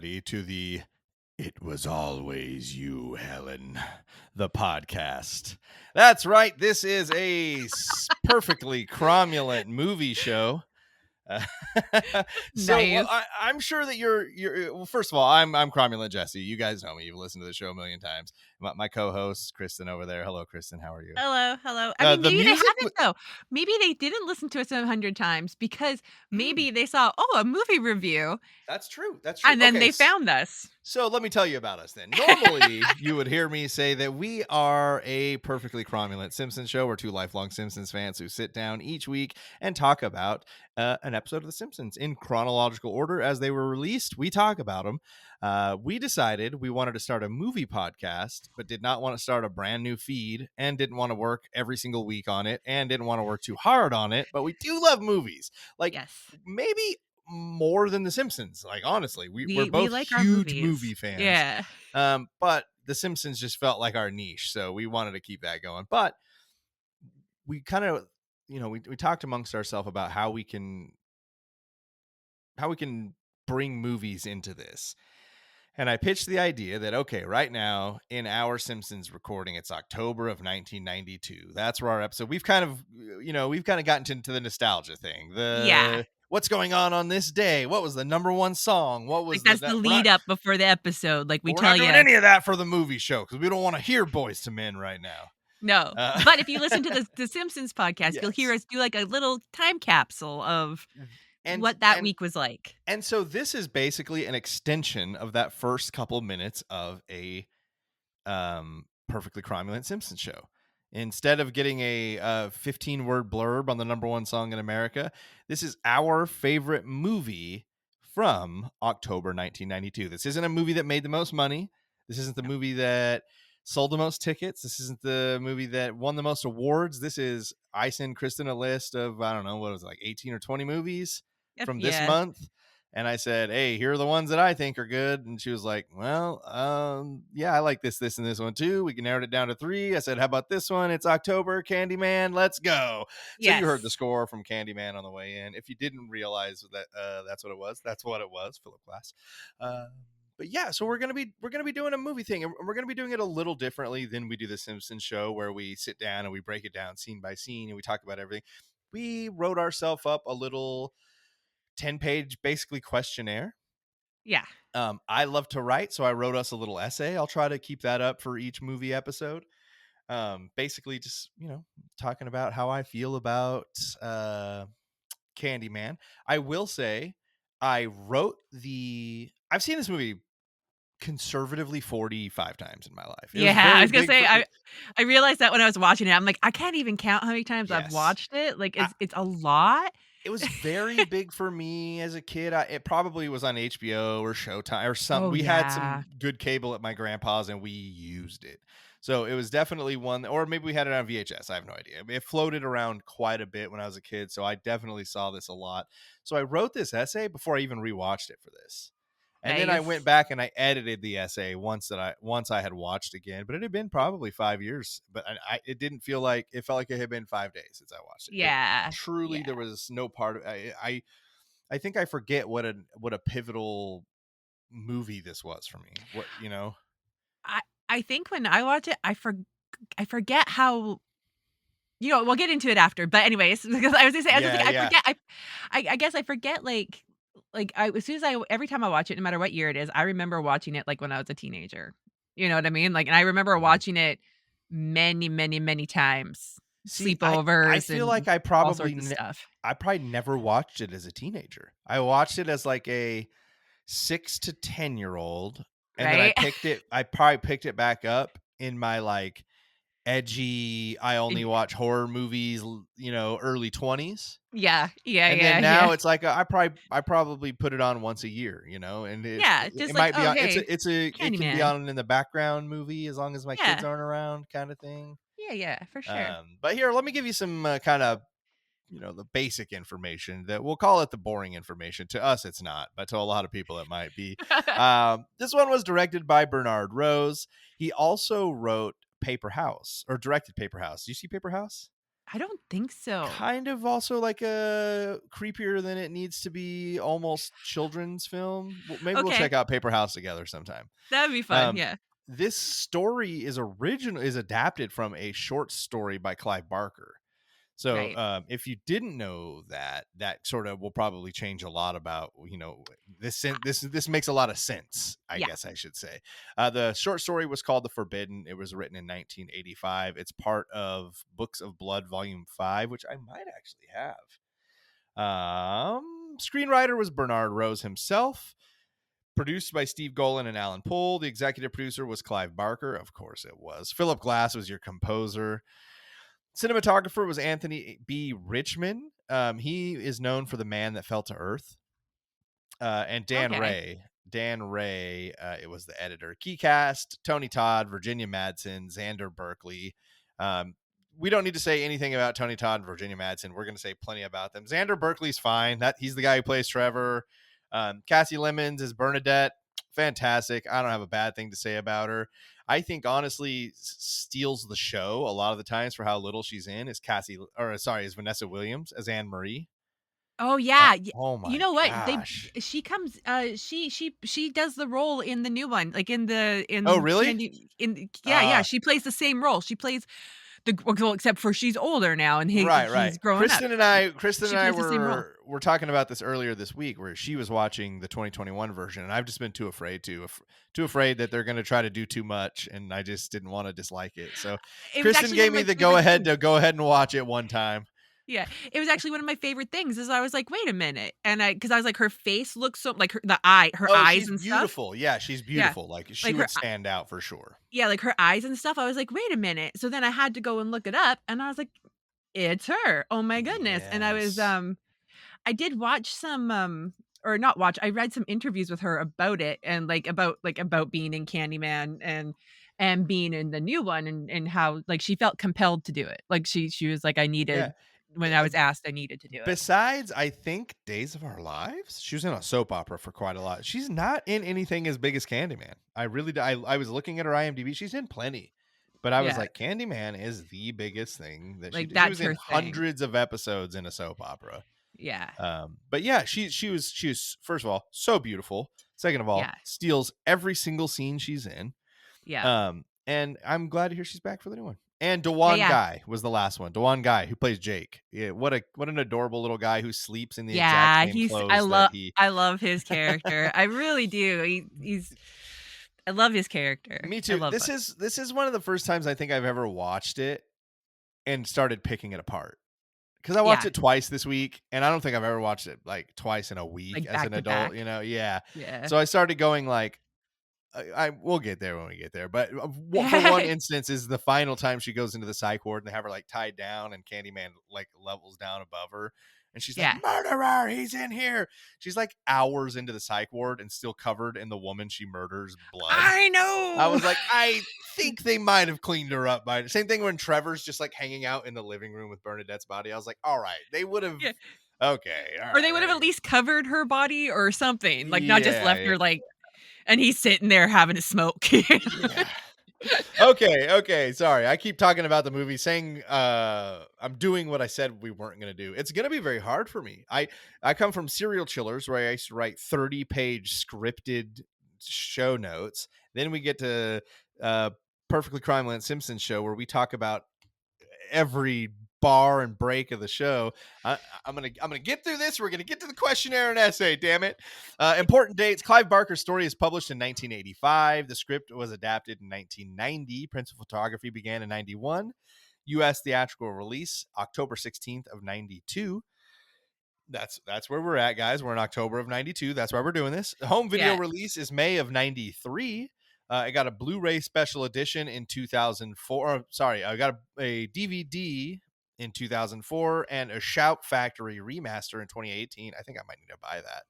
everybody, to the It Was Always You, Helen, the podcast. That's right. This is a perfectly cromulent movie show. Uh, Nice. I'm sure that you're well, first of all, I'm Cromulent Jesse. You guys know me. You've listened to the show a million times. My co-host Kristen over there. Hello, Kristen. How are you? Hello. I mean, The maybe they music haven't though. Maybe they didn't listen to us 100 times because maybe they saw, a movie review, That's true. That's true. and then Okay. they found us. So let me tell you about us then. Normally, you would hear me say that we are a perfectly cromulent Simpsons show. We're two lifelong Simpsons fans who sit down each week and talk about an episode of The Simpsons in chronological order as they were released. We talk about them. We decided we wanted to start a movie podcast, but did not want to start a brand new feed and didn't want to work every single week on it and didn't want to work too hard on it. But we do love movies. Like Yes. maybe more than The Simpsons. Like, honestly, we're We both like our huge movies. movie fans. Yeah. But The Simpsons just felt like our niche, so we wanted to keep that going. But we kind of, we talked amongst ourselves about how we can bring movies into this. And I pitched the idea that, okay, right now in our Simpsons recording, it's October of 1992. That's where our episode, we've kind of gotten into the nostalgia thing. Yeah. What's going on this day? What was the number one song? What was Like that's the lead up before the episode. Like we we're tell not you. doing any of that for the movie show because we don't want to hear Boys to Men right now. No. But if you listen to the Simpsons podcast, you'll hear Yes. us do like a little time capsule of And what that week was like. And so this is basically an extension of that first couple minutes of a perfectly cromulent Simpsons show. Instead of getting a 15-word blurb on the number one song in America, this is our favorite movie from October 1992. This isn't a movie that made the most money. This isn't the movie that sold the most tickets. This isn't the movie that won the most awards. This is, I send Kristen a list of, I don't know, what was it, like 18 or 20 movies from this month. And I said, hey, here are the ones that I think are good. And she was like, well, yeah, I like this, and this one too. We can narrow it down to 3. I said, how about this one? It's October, Candyman. Let's go. So you heard the score from Candyman on the way in. If you didn't realize that that's what it was, Philip Glass. But yeah, so we're gonna be doing a movie thing, and we're gonna be doing it a little differently than we do the Simpsons show, where we sit down and we break it down scene by scene and we talk about everything. We wrote ourselves up a little 10-page basically questionnaire. Yeah. I love to write, so I wrote us a little essay. I'll try to keep that up for each movie episode. Basically just, talking about how I feel about Candyman. I will say I've seen this movie conservatively 45 times in my life. I was gonna say I realized that when I was watching it. I'm like, I can't even count how many times I've Yes. watched it. Like it's a lot. It was very big for me as a kid. It probably was on HBO or Showtime or something. We had some good cable at my grandpa's and we used it. So it was definitely one, or maybe we had it on VHS. I have no idea. It floated around quite a bit when I was a kid. So I definitely saw this a lot. So I wrote this essay before I even rewatched it for this. And then I went back and I edited the essay once I had watched again, but it had been probably 5 years, but it didn't feel like, it felt like it had been 5 days since I watched it. Yeah. But truly, there was no part of I think I forget what a pivotal movie this was for me. What, I think when I watch it, I forget how, we'll get into it after. But anyways, because I was gonna say, I forget. I guess I forget as soon as every time I watch it, no matter what year it is, I remember watching it like when I was a teenager. You know what I mean? Like, and I remember watching it many, many, many times. Sleepovers. I feel like I probably never watched it as a teenager. I watched it as like a 6 to 10-year-old, and then I probably picked it back up in my like edgy, I only watch horror movies, early 20s. Yeah. And then now it's like I probably put it on once a year, and it might be on. It can be on in the background movie as long as my kids aren't around, kind of thing. Yeah, for sure. But here, let me give you some kind of the basic information that we'll call it the boring information. To us, it's not, but to a lot of people, it might be. This one was directed by Bernard Rose. He also wrote Paper House, or directed Paper House. Do you see Paper House? I don't think so. Kind of also like a creepier than it needs to be, almost children's film. Maybe we'll Okay. check out Paper House together sometime. That'd be fun, Um, yeah. this story is adapted from a short story by Clive Barker. So Right. if you didn't know that, that sort of will probably change a lot about, this makes a lot of sense, I Yeah. guess I should say. The short story was called The Forbidden. It was written in 1985. It's part of Books of Blood Volume 5, which I might actually have. Screenwriter was Bernard Rose himself. Produced by Steve Golan and Alan Pohl. The executive producer was Clive Barker. Of course it was. Philip Glass was your composer. Cinematographer was Anthony B. Richmond. He is known for The Man That Fell to Earth. And Dan Okay. Ray. Dan Ray, it was the editor. Key cast: Tony Todd, Virginia Madsen, Xander Berkeley. We don't need to say anything about Tony Todd and Virginia Madsen. We're going to say plenty about them. Xander Berkeley's fine. He's the guy who plays Trevor. Cassie Lemons is Bernadette. Fantastic. I don't have a bad thing to say about her. I think honestly steals the show a lot of the times for how little she's in is Vanessa Williams as Anne Marie. Oh, yeah, Oh you my know what? gosh. She comes, she does the role in the new one, like, Oh, in really? Candy in yeah, yeah, Uh she plays the same role. She plays well, except for she's older now and right. he's growing up. Kristen and I Plays the same role. were talking about this earlier this week where she was watching the 2021 version and I've just been too afraid that they're going to try to do too much and I just didn't want to dislike it. So It was Kristen actually one gave of me my the favorite things. go ahead and watch it one time. Yeah, it was actually one of my favorite things is I was like, "Wait a minute," and because I was like, her face looks so like her Oh, eyes she's and stuff. beautiful. Yeah, she's Yeah, beautiful. Like she like would stand out for sure. yeah, like her eyes and stuff. I was like, "Wait a minute." So then I had to go and look it up, and I was like, "It's her. Oh my goodness." And Yes. I did watch some, or not watch, I read some interviews with her about it and, about being in Candyman and being in the new one and how, like, she felt compelled to do it. Like, she was like, "I Yeah. needed" when I was asked, "I needed to do it." Besides, I think Days of Our Lives, she was in a soap opera for quite a lot. She's not in anything as big as Candyman. I really, I was looking at her IMDb. She's in plenty, but I was Yeah, like, Candyman is the biggest thing that she like, did. She that's was in her thing. hundreds of episodes in a soap opera. Yeah, But yeah, she was first of all so beautiful. Second of all, yeah, steals every single scene she's in. yeah. And I'm glad to hear she's back for the new one. And Yeah, Dewan yeah. Guy was the last one. Dewan Guy, who plays Jake. Yeah, what an adorable little guy who sleeps in the exact Yeah, same clothes that he. I love his character. I really do. I love his character. Me I too. love This is one of the first times I think I've ever watched it and started picking it apart. Because I watched yeah, it twice this week, and I don't think I've ever watched it like twice in a week like, as back an to adult. back. Yeah. Yeah. So I started going like, I we'll get there when we get there. But for one instance, is the final time she goes into the psych ward and they have her like tied down, and Candyman like levels down above her, and she's like, Yeah. "Murderer, he's in here." She's like hours into the psych ward and still covered in the woman she murders blood. I I know! was like, I think they might have cleaned her up by same thing when Trevor's just like hanging out in the living room with Bernadette's body. I was like, all right, they would have. Yeah. Okay, all Or they would have right, at least covered her body or something, like, not just left yeah, her, like and he's sitting there having a smoke. yeah. Okay, sorry. I keep talking about the movie saying I'm doing what I said we weren't going to do. It's going to be very hard for me. I come from serial chillers where I used to write 30-page scripted show notes. Then we get to Perfectly Cromulent Simpsons show where we talk about every bar and break of the show. I'm gonna get through this. We're gonna get to the questionnaire and essay. Damn it! Important dates: Clive Barker's story is published in 1985. The script was adapted in 1990. Principal photography began in 91. U.S. theatrical release October 16th of 92. That's where we're at, guys. We're in October of 92. That's why we're doing this. Home video Yeah. release is May of 93. I got a Blu-ray special edition in 2004. Sorry, I got a DVD in 2004 and a Shout Factory remaster in 2018. I think I might need to buy that.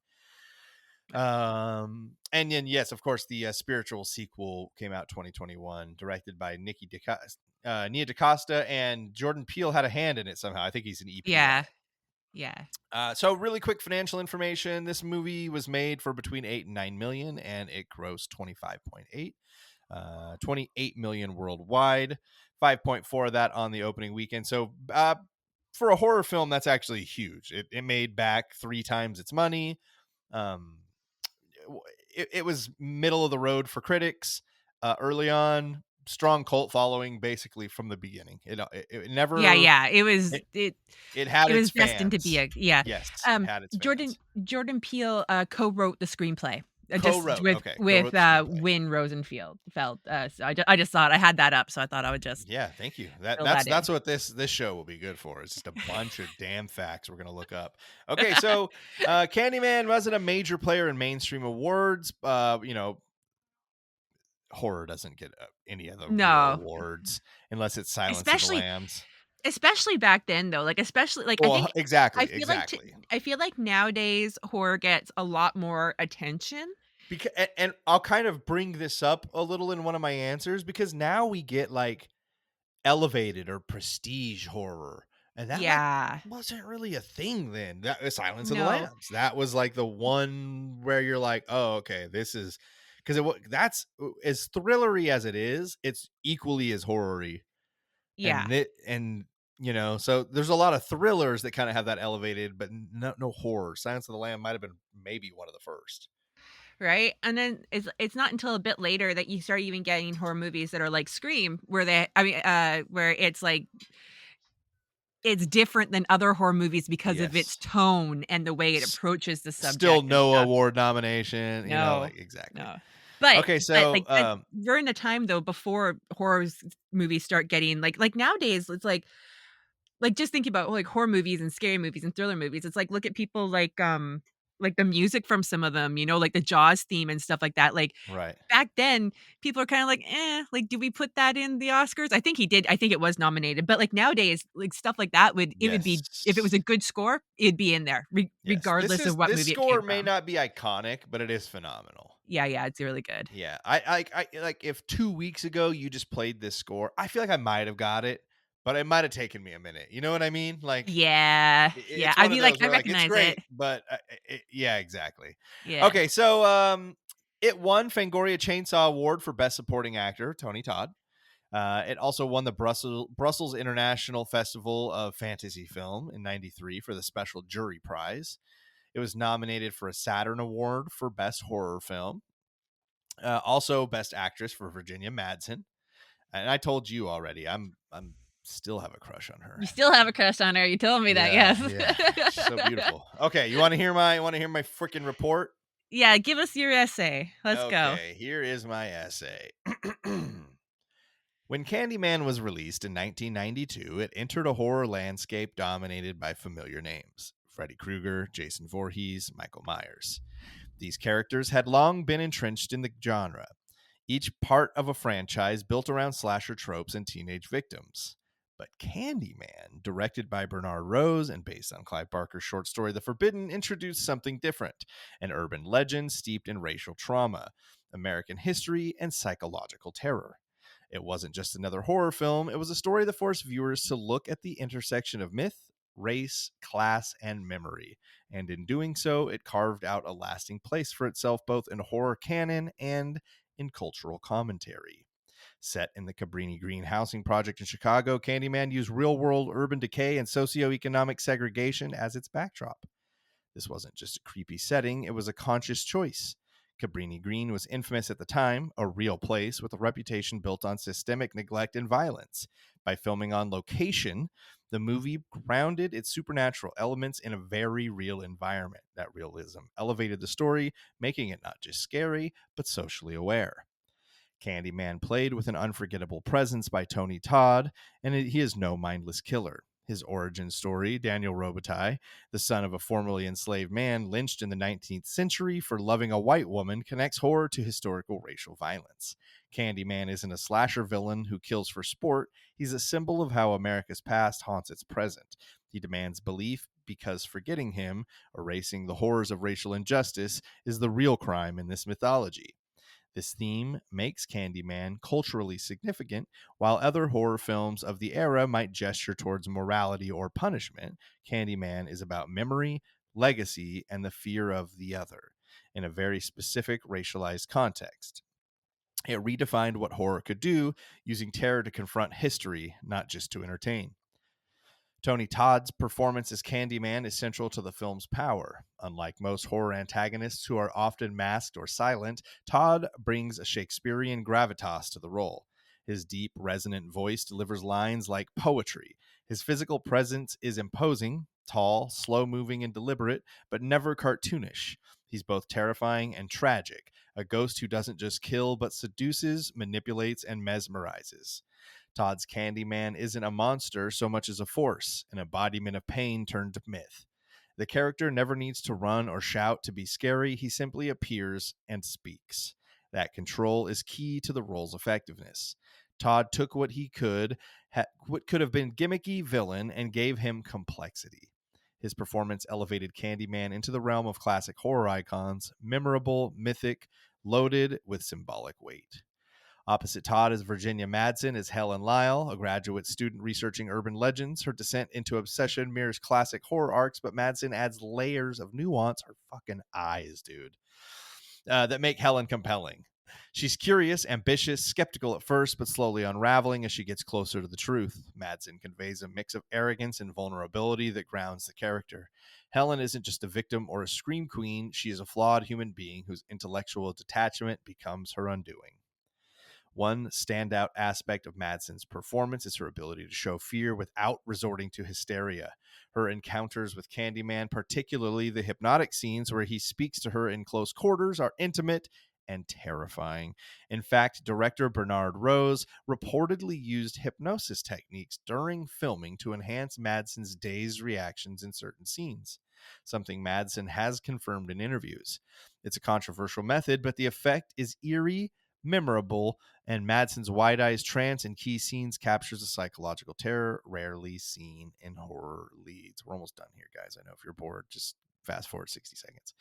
And then yes, of course, the spiritual sequel came out 2021, directed by Nia DaCosta, and Jordan Peele had a hand in it somehow. I think he's an EP on Yeah. it. Yeah. So really quick financial information. This movie was made for between 8 and 9 million and it grossed 25.8, 28 million worldwide, 5.4 of that on the opening weekend. So for a horror film, that's actually huge. It made back 3 times its money. Um, it was middle of the road for critics early on. Strong cult following basically from the beginning. It Yeah, never yeah, it was it, it had it its was destined to be fans. a yeah. Yes, it had its Jordan fans. Jordan Peele, co-wrote the screenplay, just Co-wrote. Okay, with, co-wrote the screenplay. Wynn Rosenfield feld, so I just thought I had that up, so I thought I would just Yeah, thank you. That fill that's that in. that's what this show will be good for. It's just a bunch of damn facts we're gonna look up. Okay, so Candyman wasn't a major player in mainstream awards. Horror doesn't get any of the real No, awards unless it's Silence of the especially Lambs. especially back then, though, like, especially like, I Well, think exactly, exactly. I feel like nowadays horror gets a lot more attention. Because and I'll kind of bring this up a little in one of my answers because now we get like elevated or prestige horror, and that like Yeah. wasn't really a thing then. That was Silence of the No. Lambs. That was like the one where you're like, oh, okay, this is because that's as thrillery as it is. It's equally as horror-y, Yeah. and so there's a lot of thrillers that kind of have that elevated, but no horror. Silence of the Lamb might have been maybe one of the first. Right? And then it's not until a bit later that you start even getting horror movies that are like Scream, where they I mean, where it's like it's different than other horror movies because of its Yes. tone and the way it approaches the Still subject and no stuff. award nomination, No. like exactly. No. But Okay, but, so like, but during the time, though, before movies start getting like, nowadays, it's like, just thinking about, like, horror movies and scary movies and thriller movies, it's like, look at people like, the music from some of them, like, the Jaws theme and stuff like that, like, right. back then, people are kinda like, "Eh, like, do we put that in the Oscars?" I think he did, I think it was nominated, but, like, nowadays, like, stuff like that would be if it was Yes. a good score, it'd be in there Yes. regardless of what This movie it came score may from. not be iconic, but it is phenomenal. Yeah, yeah, it's really good. Yeah. I like if 2 weeks ago you just played this score, I feel like I might have got it, but it might have taken me a minute. You know what I mean? Like Yeah, yeah, it's I'd one of be like, those "I where like it's recognize it." great, but yeah, exactly. Yeah. Okay, so it won Fangoria Chainsaw Award for Best Supporting Actor, Tony Todd. It also won the Brussels International Festival of Fantasy Film in '93 for the Special Jury Prize. It was nominated for a Saturn Award for Best Horror Film. Also, Best Actress for Virginia Madsen. And I told you already, I'm still have a crush on her. You still have a crush on her, you told me that, Yeah, yes. yeah, she's so beautiful. Okay, you want to hear my freaking report? Yeah, give us your essay. Let's go. Okay, here is my essay. When Candyman was released in 1992, it entered a horror landscape dominated by familiar names: Freddy Krueger, Jason Voorhees, Michael Myers. These characters had long been entrenched in the genre, each part of a franchise built around slasher tropes and teenage victims. But Candyman, directed by Bernard Rose and based on Clive Barker's short story The Forbidden, introduced something different: an urban legend steeped in racial trauma, American history, and psychological terror. It wasn't just another horror film, it was a story that forced viewers to look at the intersection of myth, race, class, and memory. And in doing so, it carved out a lasting place for itself both in horror canon and in cultural commentary. Set in the Cabrini Green housing project in Chicago, Candyman used real world urban decay and socioeconomic segregation as its backdrop. This wasn't just a creepy setting, it was a conscious choice. Cabrini Green was infamous at the time, a real place with a reputation built on systemic neglect and violence. By filming on location, the movie grounded its supernatural elements in a very real environment. That realism elevated the story, making it not just scary, but socially aware. Candyman played with an unforgettable presence by Tony Todd, and he is no mindless killer. His origin story, Daniel Robitaille, the son of a formerly enslaved man lynched in the 19th century for loving a white woman, connects horror to historical racial violence. Candyman isn't a slasher villain who kills for sport. He's a symbol of how America's past haunts its present. He demands belief because forgetting him, erasing the horrors of racial injustice, is the real crime in this mythology. This theme makes Candyman culturally significant, while other horror films of the era might gesture towards morality or punishment. Candyman is about memory, legacy, and the fear of the other in a very specific racialized context. It redefined what horror could do, using terror to confront history, not just to entertain. Tony Todd's performance as Candyman is central to the film's power. Unlike most horror antagonists who are often masked or silent, Todd brings a Shakespearean gravitas to the role. His deep, resonant voice delivers lines like poetry. His physical presence is imposing, tall, slow moving, and deliberate, but never cartoonish. He's both terrifying and tragic, a ghost who doesn't just kill, but seduces, manipulates, and mesmerizes. Todd's Candyman isn't a monster so much as a force, an embodiment of pain turned to myth. The character never needs to run or shout to be scary, he simply appears and speaks. That control is key to the role's effectiveness. Todd took what could have been gimmicky villain and gave him complexity. His performance elevated Candyman into the realm of classic horror icons, memorable, mythic, loaded with symbolic weight. Opposite Todd is Virginia Madsen as Helen Lyle, a graduate student researching urban legends. Her descent into obsession mirrors classic horror arcs, but Madsen adds layers of nuance. Her fucking eyes, dude, that make Helen compelling. She's curious, ambitious, skeptical at first, but slowly unraveling as she gets closer to the truth. Madsen conveys a mix of arrogance and vulnerability that grounds the character. Helen isn't just a victim or a scream queen, she is a flawed human being whose intellectual detachment becomes her undoing. One standout aspect of Madsen's performance is her ability to show fear without resorting to hysteria. Her encounters with Candyman, particularly the hypnotic scenes where he speaks to her in close quarters, are intimate and terrifying. In fact, director Bernard Rose reportedly used hypnosis techniques during filming to enhance Madsen's dazed reactions in certain scenes, something Madsen has confirmed in interviews. It's a controversial method, but the effect is eerie, memorable, and Madsen's wide eyes trance in key scenes captures a psychological terror rarely seen in horror leads. We're almost done here, guys. I know if you're bored, just fast forward 60 seconds.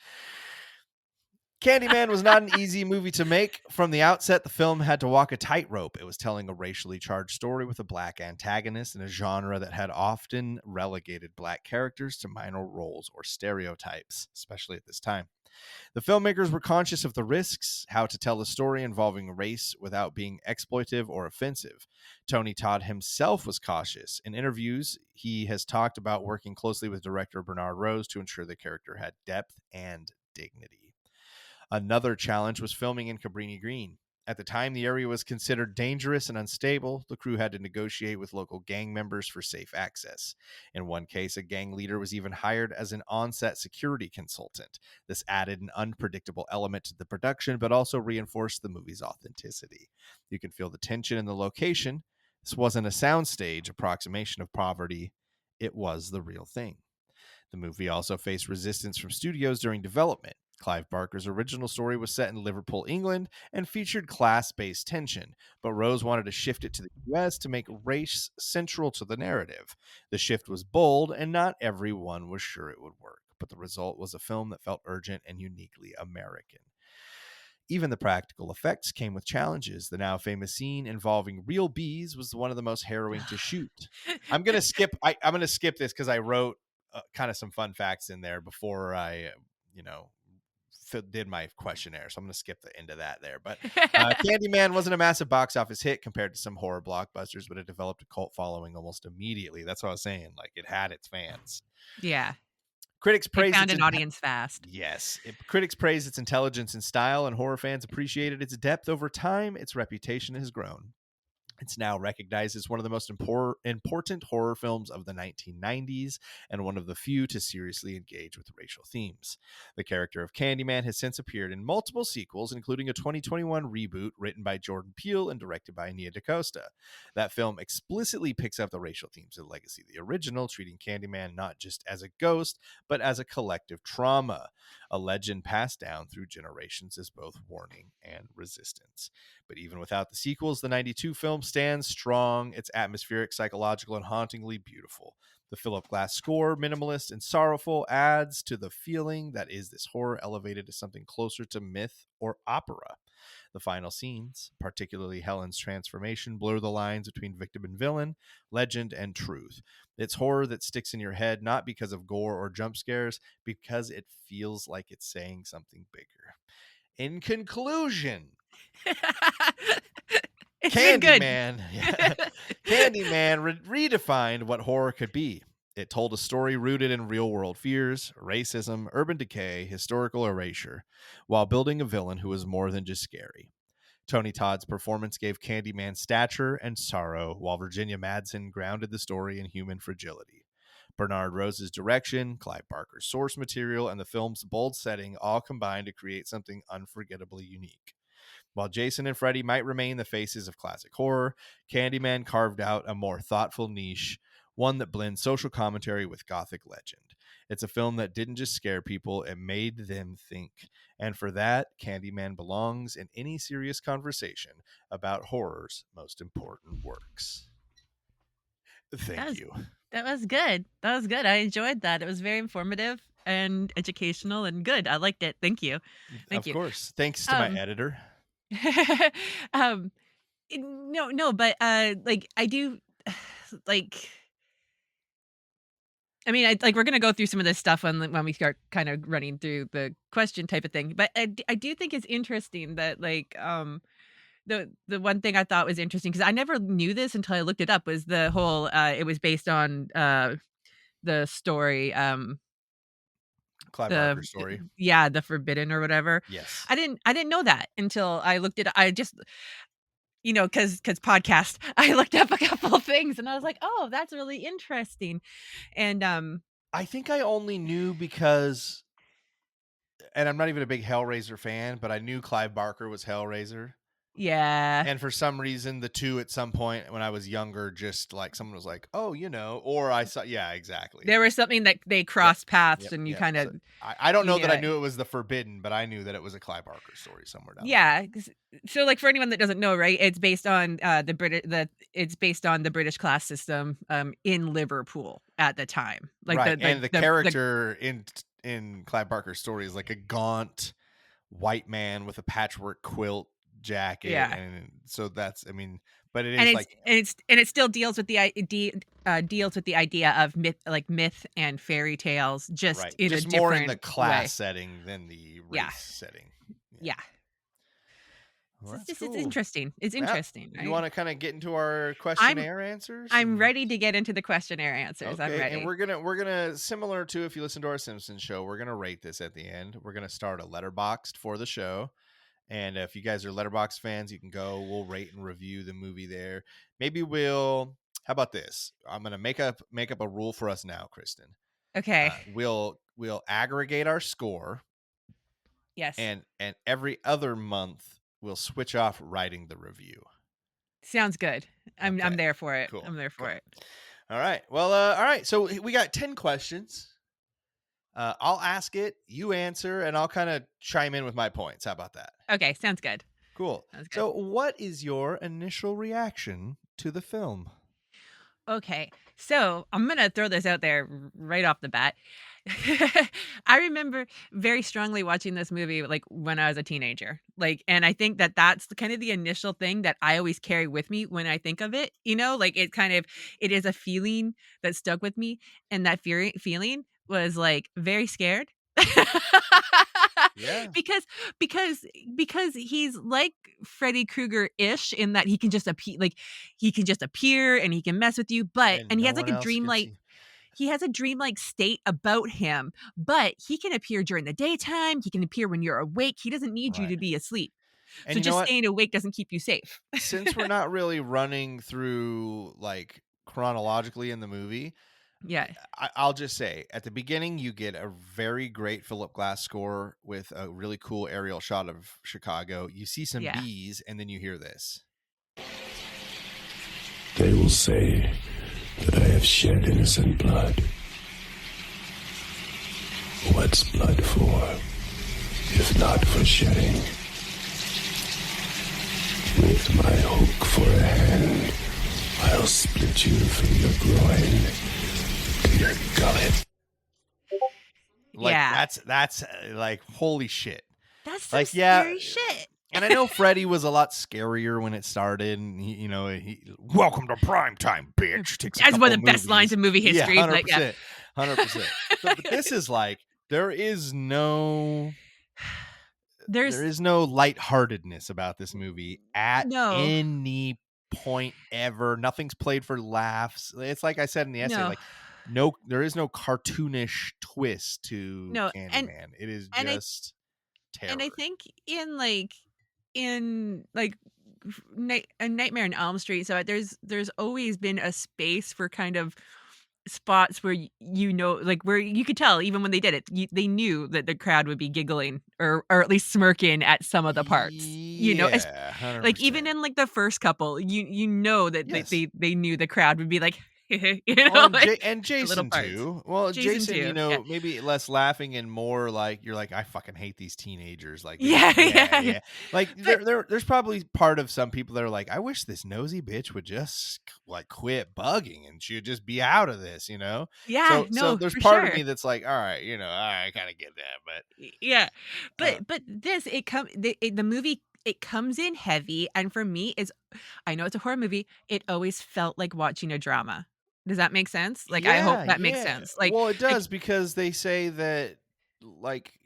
Candyman was not an easy movie to make. From the outset, the film had to walk a tightrope. It was telling a racially charged story with a black antagonist in a genre that had often relegated black characters to minor roles or stereotypes, especially at this time. The filmmakers were conscious of the risks, how to tell a story involving race without being exploitive or offensive. Tony Todd himself was cautious. In interviews, he has talked about working closely with director Bernard Rose to ensure the character had depth and dignity. Another challenge was filming in Cabrini Green. At the time, the area was considered dangerous and unstable. The crew had to negotiate with local gang members for safe access. In one case, a gang leader was even hired as an on-set security consultant. This added an unpredictable element to the production, but also reinforced the movie's authenticity. You can feel the tension in the location. This wasn't a soundstage approximation of poverty. It was the real thing. The movie also faced resistance from studios during development. Clive Barker's original story was set in Liverpool, England, and featured class-based tension, but Rose wanted to shift it to the US to make race central to the narrative. The shift was bold, and not everyone was sure it would work, but the result was a film that felt urgent and uniquely American. Even the practical effects came with challenges. The now famous scene involving real bees was one of the most harrowing to shoot. I'm gonna skip. I'm gonna skip this because I wrote kind of some fun facts in there before I, you know, did my questionnaire. So I'm gonna skip the end of that there. But Candyman wasn't a massive box office hit compared to some horror blockbusters, but it developed a cult following almost immediately. That's what I was saying. Like it had its fans. Yeah. Critics It praised found its an audience fast. Yes. Critics praised its intelligence and style, and horror fans appreciated its depth over time. Its reputation has grown. It's now recognized as one of the most important horror films of the 1990s and one of the few to seriously engage with racial themes. The character of Candyman has since appeared in multiple sequels, including a 2021 reboot written by Jordan Peele and directed by Nia DaCosta. That film explicitly picks up the racial themes of Legacy, the original, treating Candyman not just as a ghost, but as a collective trauma, a legend passed down through generations as both warning and resistance. But even without the sequels, the 92 film stands strong. It's atmospheric, psychological, and hauntingly beautiful. The Philip Glass score, minimalist and sorrowful, adds to the feeling that is this horror elevated to something closer to myth or opera. The final scenes, particularly Helen's transformation, blur the lines between victim and villain, legend and truth. It's horror that sticks in your head, not because of gore or jump scares, because it feels like it's saying something bigger. In conclusion, It's been good. Candyman, Candyman redefined what horror could be. It told a story rooted in real-world fears, racism, urban decay, historical erasure, while building a villain who was more than just scary. Tony Todd's performance gave Candyman stature and sorrow, while Virginia Madsen grounded the story in human fragility. Bernard Rose's direction, Clive Barker's source material, and the film's bold setting all combined to create something unforgettably unique. While Jason and Freddy might remain the faces of classic horror, Candyman carved out a more thoughtful niche, one that blends social commentary with gothic legend. It's a film that didn't just scare people, it made them think. And for that, Candyman belongs in any serious conversation about horror's most important works. Thank you. That was good. That was good. I enjoyed that. It was very informative and educational and good. I liked it. Thank you. Thank Of you. course. Thanks to my editor. um no, but like I do like I mean, like we're gonna go through some of this stuff when we start kind of running through the question type of thing. But I do think it's interesting that like the one thing I thought was interesting because I never knew this until I looked it up was the whole it was based on the story Clive Barker's story. the Forbidden or whatever. Yes. I didn't know that until I looked it. I just because podcast, I looked up a couple of things and I was like, oh, that's really interesting. And I think I only knew because, and I'm not even a big Hellraiser fan, but I knew Clive Barker was Hellraiser. yeah. And for some reason, the two at some point when I was younger, just like someone was like, oh, or I saw, yeah, exactly. There was something that they crossed paths and you kind of. So I don't know that I it. knew it was the Forbidden, but I knew that it was a Clive Barker story somewhere down Yeah. So like for anyone that doesn't know, right, it's based on it's based on the British class system in Liverpool at the time. Like right. And the character in Clive Barker's story is like a gaunt white man with a patchwork quilt jacket. Yeah. And so that's, I mean, but it is and it still deals with the idea of myth and fairy tales just in just a different more in the class way. setting than the race setting. Yeah. Well, It's cool. interesting. It's interesting. You want to kind of get into our questionnaire answers? I'm ready to get into the questionnaire answers. Okay, I'm ready. And we're gonna similar to if you listen to our Simpsons show, we're gonna rate this at the end. We're gonna start a letterboxed for the show. And if you guys are Letterboxd fans, you can go. We'll rate and review the movie there. Maybe how about this? I'm gonna make up a rule for us now, Kristen. Okay. We'll aggregate our score. Yes. And every other month we'll switch off writing the review. Sounds good. I'm there for it. Cool. I'm there for it. All right. Well, all right. So we got 10 questions. I'll ask it, you answer, and I'll kind of chime in with my points. How about that? Okay, sounds good. Cool. Sounds good. So what is your initial reaction to the film? Okay, so I'm going to throw this out there right off the bat. I remember very strongly watching this movie like when I was a teenager. Like, and I think that that's kind of the initial thing that I always carry with me when I think of it, like it is a feeling that stuck with me. And that feeling was like very scared. Yeah. Because he's like Freddy Krueger-ish in that he can just appear and he can mess with you, and he has like a dreamlike he has a dreamlike state about him, but he can appear during the daytime. He can appear when you're awake. He doesn't need you to be asleep. And so just staying awake doesn't keep you safe. Since we're not really running through like chronologically in the movie, yeah, I'll just say at the beginning you get a very great Philip Glass score with a really cool aerial shot of Chicago. You see some bees, and then you hear this. They will say that I have shed innocent blood. What's blood for, if not for shedding? With my hook for a hand, I'll split you from your groin to your gullet. That's like, holy shit. That's some scary shit. And I know Freddy was a lot scarier when it started. And he welcome to prime time, bitch. That's one of the best lines in movie history. Yeah, 100%. 100%. But this is like, there is no lightheartedness about this movie at any point ever. Nothing's played for laughs. It's like I said in the essay, like there is no cartoonish twist to No, Candyman. It is and I just and I terror. think in like a Nightmare on Elm Street, so there's always been a space for kind of spots where like where you could tell even when they did it, they knew that the crowd would be giggling or at least smirking at some of the parts. Yeah, Like even 100%. in like the first couple, know that Yes. they knew the crowd would be like, Well, and, like and the little Jason parts. too. Well, Jason Jason, too. Yeah. maybe less laughing and more like you're like, I fucking hate these teenagers. Like they, Yeah, yeah, yeah, yeah. yeah. Like But there's probably part of some people that are like, I wish this nosy bitch would just like quit bugging and she would just be out of this, yeah, So no, there's for part of sure. me that's like, all right, I kind of get that, Yeah. but But this the movie, it comes in heavy, and for me is, I know it's a horror movie, it always felt like watching a drama. Does that make sense? Like, I hope yeah, that makes yeah. sense. Well, it Like does because they say that like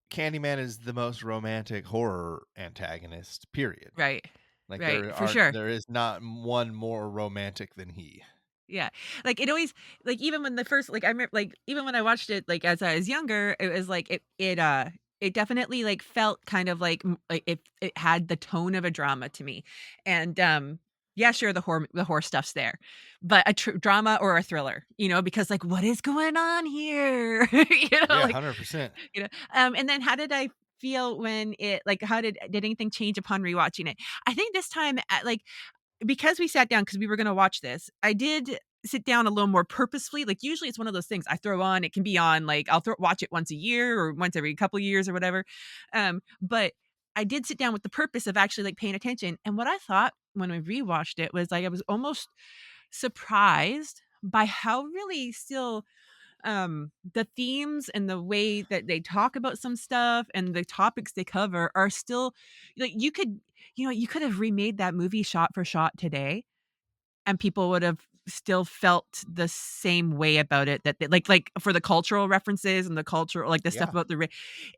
Candyman is the most romantic horror antagonist, period. right. Like Right, for sure. there is not one more romantic than he. Yeah. Like, it always, like, even when the first, like, I remember, like, even when I watched it, like, as I was younger, it was like it definitely, like, felt kind of like it had the tone of a drama to me. And, yeah, sure, the horror stuff's there, but a drama or a thriller, because, like, what is going on here? Yeah, Like, 100%. and then how did I feel when how did anything change upon rewatching it? I think this time, like, because we sat down because we were gonna watch this, I did sit down a little more purposefully. Like, usually it's one of those things I throw on, it can be on, like, I'll watch it once a year or once every couple of years or whatever. But I did sit down with the purpose of actually, like, paying attention, and what I thought when we rewatched it was, like, I was almost surprised by how really still, the themes and the way that they talk about some stuff and the topics they cover are still, like, you could have remade that movie shot for shot today, and people would have still felt the same way about it, that like for the cultural references and the cultural, like, the stuff Yeah. about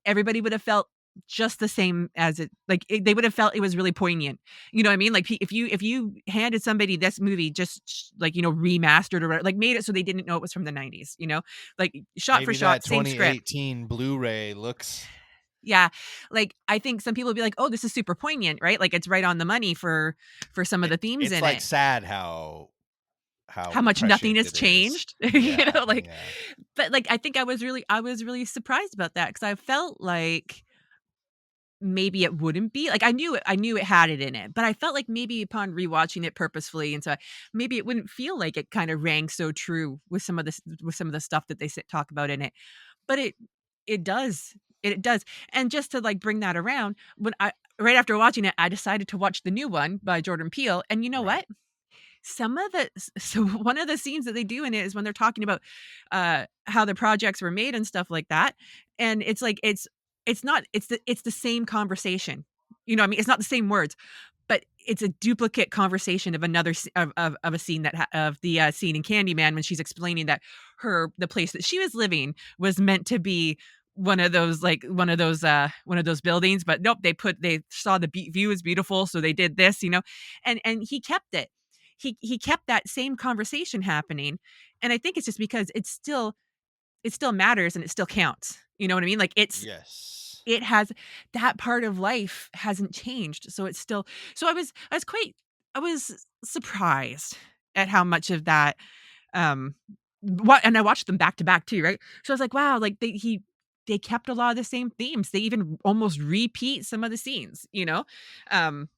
everybody would have felt just the same as they would have felt it was really poignant. You know what I mean? Like, if you handed somebody this movie just like, remastered or whatever, like, made it so they didn't know it was from the 90s, like, shot for Maybe that shot, same script. 2018 Blu-ray looks Yeah, like, I think some people would be like, "Oh, this is super poignant," right? Like, it's right on the money for some of the themes it's in like it. sad how How much nothing prescient has it is. changed, Yeah, like, yeah. but, like, I think I was really surprised about that because I felt like maybe it wouldn't be, like, I knew it had it in it, but I felt like maybe upon rewatching it purposefully, and so maybe it wouldn't feel like it kinda rang so true with some of the stuff that they talk about in it. But it does. It does. And just to, like, bring that around, when I right after watching it, I decided to watch the new one by Jordan Peele, and you know Right. what? Some of the so one of the scenes that they do in it is when they're talking about, how the projects were made and stuff like that, and it's like it's not it's the same conversation. You know what I mean? It's not the same words, but it's a duplicate conversation of another of a scene of the, scene in Candyman when she's explaining that the place that she was living was meant to be one of those buildings, but nope, they saw the view is beautiful, so they did this, and he kept it. He kept that same conversation happening, and I think it's just because it still matters and it still counts. You know what I mean? Like, Yes. it has that part of life hasn't changed, so it's still, so I was surprised at how much of that, um what, and I watched them back to back too, right? So I was like, wow, like, they kept a lot of the same themes. They even almost repeat some of the scenes. Um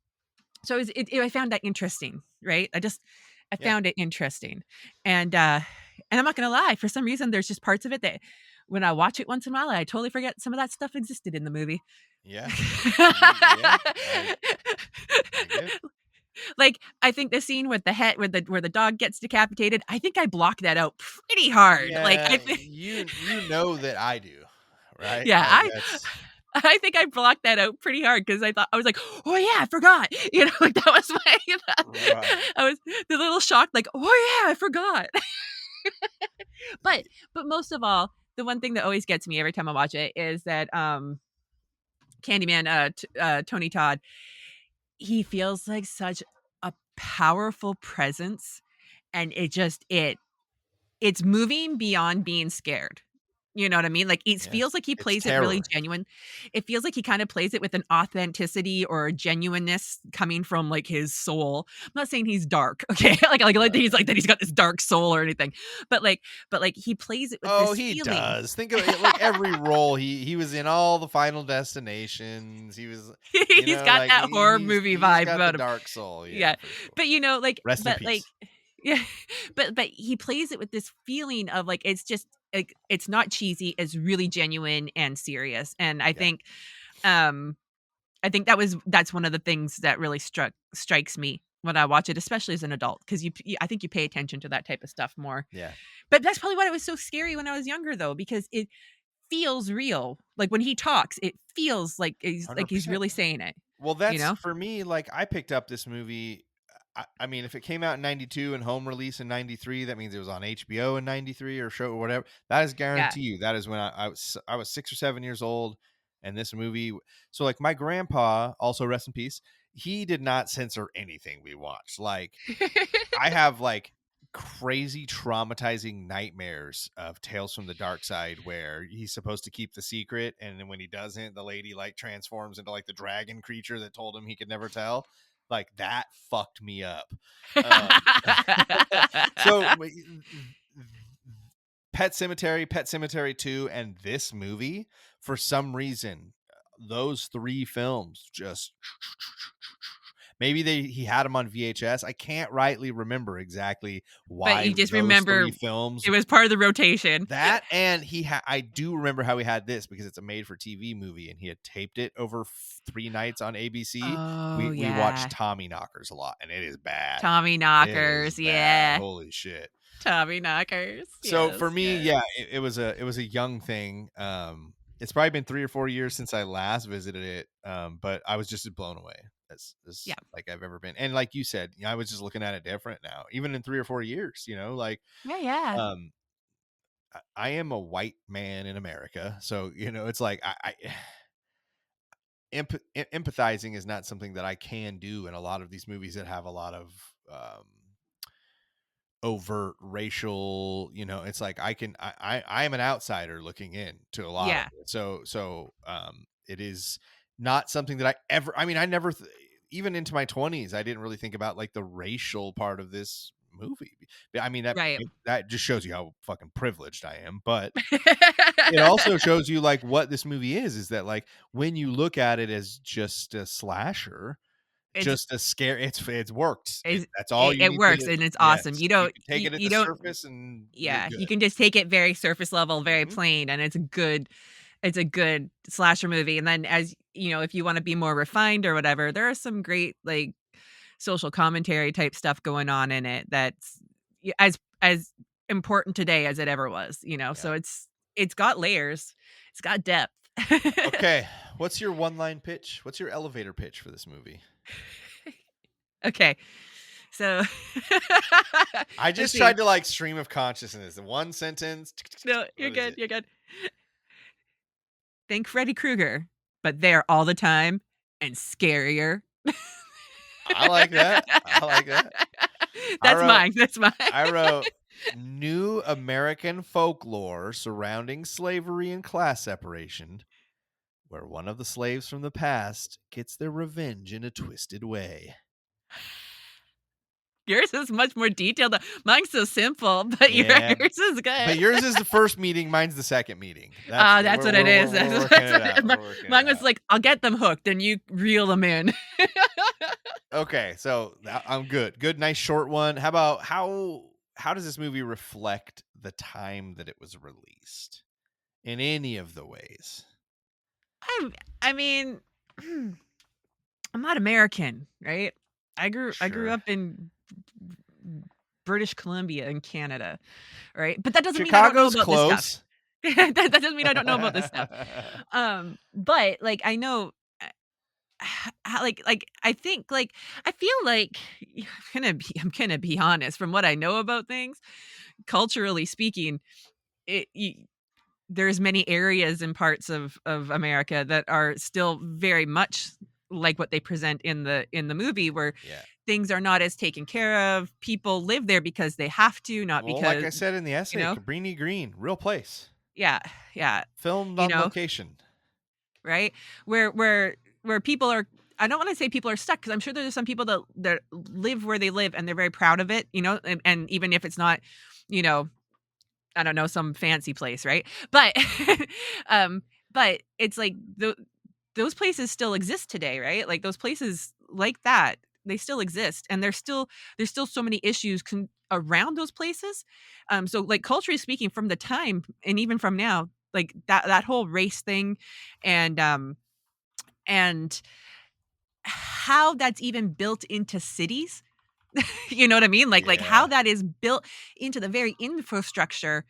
so I found that interesting, right? I Yeah. found it interesting. And I'm not gonna lie, for some reason there's just parts of it that when I watch it once in a while, I totally forget some of that stuff existed in the movie. Yeah. Yeah. I get it. Like, I think the scene with the head where the dog gets decapitated, I think I blocked that out pretty hard. Like, Yeah, I think you know that I do, right? yeah, Like that's I think I blocked that out pretty hard because I was like, "Oh, yeah, I forgot." Like, that was my right. I was the little shocked, like, "Oh, yeah, I forgot." But most of all, the one thing that always gets me every time I watch it is that, Candyman, Tony Todd, he feels like such a powerful presence, and it it's moving beyond being scared. You know what I mean? Like, it Yeah. feels like he It's plays it really terror. genuine. It feels like he kinda plays it with an authenticity or a genuineness coming from, like, his soul. I'm not saying he's dark, okay? Like, that he's got this dark soul or anything, but, like, he plays it with Oh, this he feeling. does. Think of it like every role he was in all the Final Destinations. He was, He's got like that horror movie he's vibe got the about him. dark soul. Yeah, Yeah. for sure. But, Rest in peace. yeah, but he plays it with this feeling of, like, it's just, like, it's not cheesy, it's really genuine and serious, and Yeah, um, I think that's one of the things that really strikes me when I watch it, especially as an adult, 'cause I think you pay attention to that type of stuff more. yeah, But that's probably why it was so scary when I was younger, though, because it feels real. Like, when he talks, it feels like he's 100%. really saying it, Well, you that's know? for me. Like I picked up this movie. I mean, if it came out in '92 and home release in '93, that means it was on HBO in '93 or show or whatever. That is Yeah. guarantee you. That is when I was 6 or 7 years old, and this movie. So like my grandpa, also rest in peace. He did not censor anything we watched. Like I have like crazy traumatizing nightmares of Tales from the Dark Side where he's supposed to keep the secret, and then when he doesn't, the lady like transforms into like the dragon creature that told him he could never tell. Like that fucked me up. um so Pet Cemetery 2 and this movie, for some reason, those three films just maybe he had them on VHS. I can't rightly remember exactly But why you just those remember three films. it was part of the rotation. That and I do remember how he had this because it's a made for TV movie and he had taped it over 3 nights on ABC. Oh, We yeah. watched Tommy Knockers a lot and it is bad. Tommy It is Knockers, bad. yeah. Holy shit. Tommy Knockers, So yes, for me, yes. yeah, it was a young thing. It's probably been 3 or 4 years since I last visited it. But I was just as blown away as Yeah. like I've ever been. And like you said, I was just looking at it different now, even in 3 or 4 years, like, Yeah, yeah. um, I am a white man in America. So, it's like, empathizing is not something that I can do in a lot of these movies that have a lot of, overt racial, it's like I am an outsider looking in to a lot of Yeah. it. It is not something that I never even into my 20s I didn't really think about like the racial part of this movie. I mean Right. that just shows you how fucking privileged I am, but it also shows you like what this movie is that like when you look at it as just a slasher, It's just a scare, it's worked. is That's all it you it need works to. and it's awesome. Yes, you can take it at You the don't surface and you're yeah, you good. can just take it very surface level, very Mhm. plain, and it's a good slasher movie, and then as if you wanna be more refined or whatever, there are some great, like, social commentary type stuff going on in it that's as important today as it ever was, Yeah. so it's got layers, it's got depth. Okay, what's your one-line pitch? What's your elevator pitch for this movie? Okay, so I let's just see. tried to like stream of consciousness. The one sentence. No, you're What is good, it? you're good. Think Freddy Krueger, but there all the time and scarier. I like that. I like that. I That's wrote mine, that's mine. I wrote new American folklore surrounding slavery and class separation, where one of the slaves from the past gets their revenge in a twisted way. Yours is much more detailed. Mine's so simple, but Yeah, yours is but good. yours is the first meeting, mine's the second meeting. That's what it is. We're That's working it what it out. mi We're working it mine was out. like, "I'll get them hooked, and you reel them in." Okay, so I'm good. Good, nice short one. How about how does this movie reflect the time that it was released in any of the ways? I mean, I'm not American, right? I grew Sure. up in British Columbia in Canada, right? But that doesn't mean I don't know Chicago's about this stuff. close. That doesn't mean I don't know about this stuff. But, like, I know, how I think, like I feel like I'm gonna be honest, from what I know about things, culturally speaking, it y there's many areas and parts of America that are still very much like what they present in the movie, where Yeah. things are not as taken care of. People live there because they have to, not Well, like because, I said in the you essay, know. Cabrini Green, real place, Yeah, yeah, filmed you on know, location. right? Where people are, I don't want to say people are stuck, because I'm sure there's some people that live where they live and they're very proud of it, and even if it's not, you know, I don't know, some fancy place, right? But um but it's like those places still exist today, right? Like those places like that, they still exist, and there's still so many issues around those places. So like culturally speaking, from the time and even from now, like that whole race thing, and and how that's even built into cities. You know what I mean? Like how Yeah. that is built into the very infrastructure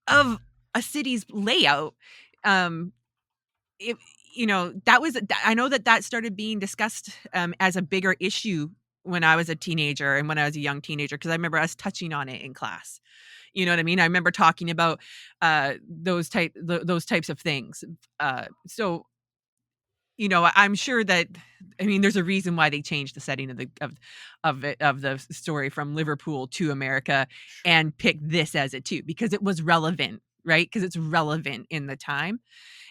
of a city's layout. um it, that was, I know that started being discussed as a bigger issue when I was a teenager and when I was a young teenager, because I remember us touching on it in class. You know what I mean? I remember talking about those types of things. So I'm sure that, I mean, there's a reason why they changed the setting of the story from Liverpool to America, Sure. and picked this as it too, because it was relevant, right? Because it's relevant in the time.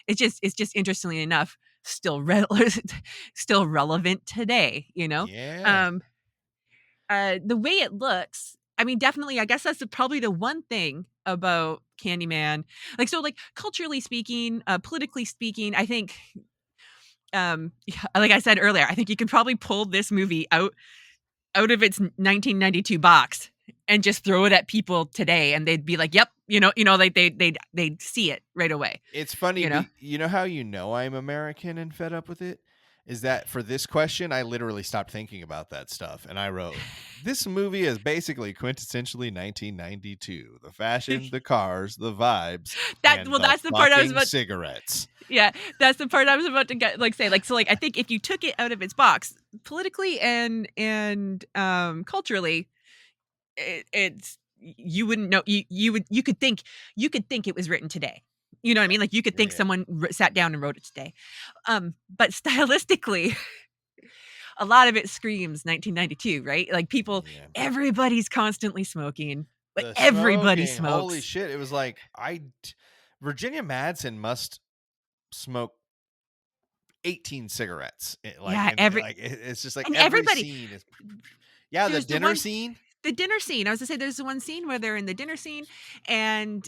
It's just interestingly enough still relevant today. Yeah. Um, the way it looks. I mean, definitely. I guess that's probably the one thing about Candyman. Like culturally speaking, politically speaking, I think yeah, like I said earlier, I think you could probably pull this movie out of its 1992 box and just throw it at people today, and they'd be like, "Yep," like they'd see it right away. It's funny, You know, you know how I'm American and fed up with it? Is that for this question, I literally stopped thinking about that stuff, and I wrote, "This movie is basically quintessentially 1992. The fashion, the cars, the vibes, and the that's the part I was fucking about. cigarettes." Yeah, that's the part I was about to get, say, so I think if you took it out of its box politically and culturally, it's, you wouldn't know, you could think it was written today. You know what I mean? Like you could think Yeah. someone sat down and wrote it today. But stylistically, a lot of it screams 1992, right? Like people, Yeah. everybody's constantly smoking. Like The everybody smoking, holy smokes. shit. It was like, Virginia Madsen must smoke 18 cigarettes. Yeah, every It's just like and every everybody. scene is. Yeah, the There's dinner scene. the dinner scene. I was gonna say there's the one scene where they're in the dinner scene, and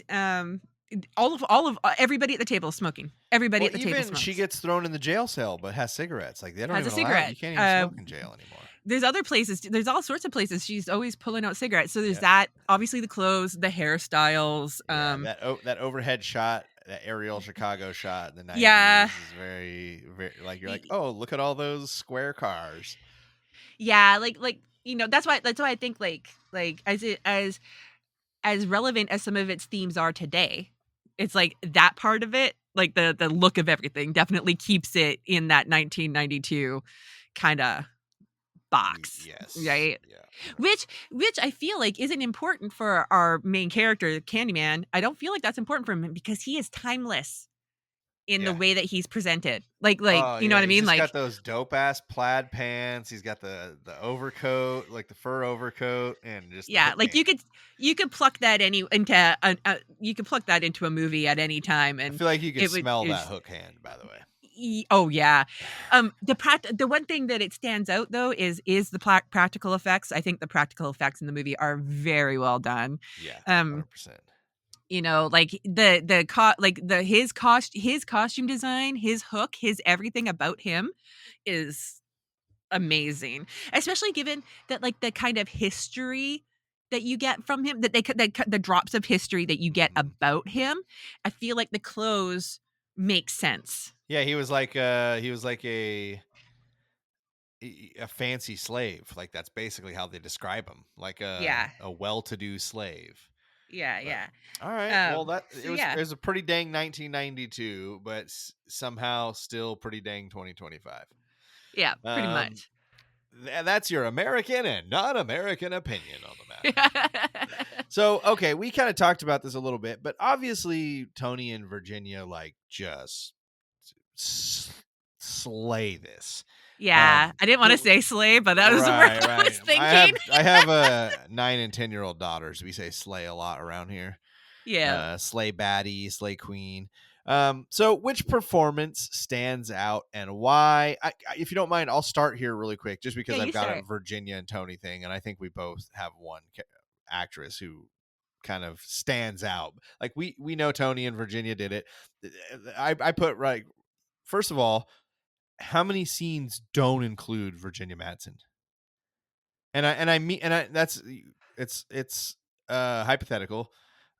all of everybody at the table is smoking. Everybody Well, at the table even she smokes. gets thrown in the jail cell, but has cigarettes. Like they don't Has a even allow. You cigarette. can't even smoke in jail anymore. There's other places. There's all sorts of places. She's always pulling out cigarettes. So there's Yeah. that. Obviously, the clothes, the hairstyles. Yeah, that overhead shot, that aerial Chicago shot in the 90s Yeah. is very, very like you're like, oh, look at all those square cars. Yeah, like that's why I think like as relevant as some of its themes are today, it's like that part of it, like the look of everything, definitely keeps it in that 1992 kind of box, Yes. right? Yeah. Which I feel like isn't important for our main character, Candyman. I don't feel like that's important for him because he is timeless in the way that he's presented. Like Oh, you know yeah, what I he's mean? just Like, got those dope ass plaid pants. He's got the overcoat, like the fur overcoat, and just the yeah, hook like hand. you could pluck that you could pluck that into a movie at any time, I and feel like you could smell it's that hook hand, by the way. Oh yeah. The one thing that it stands out though is the practical effects. I think the practical effects in the movie are very well done. Yeah, Um 100%. like his costume design, his hook, his everything about him is amazing. Especially given that like the kind of history that you get from him, that the drops of history that you get about him, I feel like the clothes make sense. Yeah, he was like a fancy slave. Like that's basically how they describe him, like Yeah. a well-to-do slave. Yeah, But yeah. all right, well So it yeah. was a pretty dang 1992, but somehow still pretty dang 2025. Yeah, pretty Um, much. that's your American and non-American opinion on the matter. So, okay, we kind of talked about this a little bit, but obviously Tony and Virginia like just slay this. Yeah, I didn't wanna say slay, but that was the word Right, I was right. thinking. I have a 9 and 10-year-old daughters. We say slay a lot around here. Yeah. Slay baddie, slay queen. So which performance stands out and why? If you don't mind, I'll start here really quick, just Yeah, because I've you got a start. Virginia and Tony thing, and I think we both have one actress who kind of stands out. Like we know Tony and Virginia did it. I put right. First of all, how many scenes don't include Virginia Madsen? I mean, that's it's hypothetical.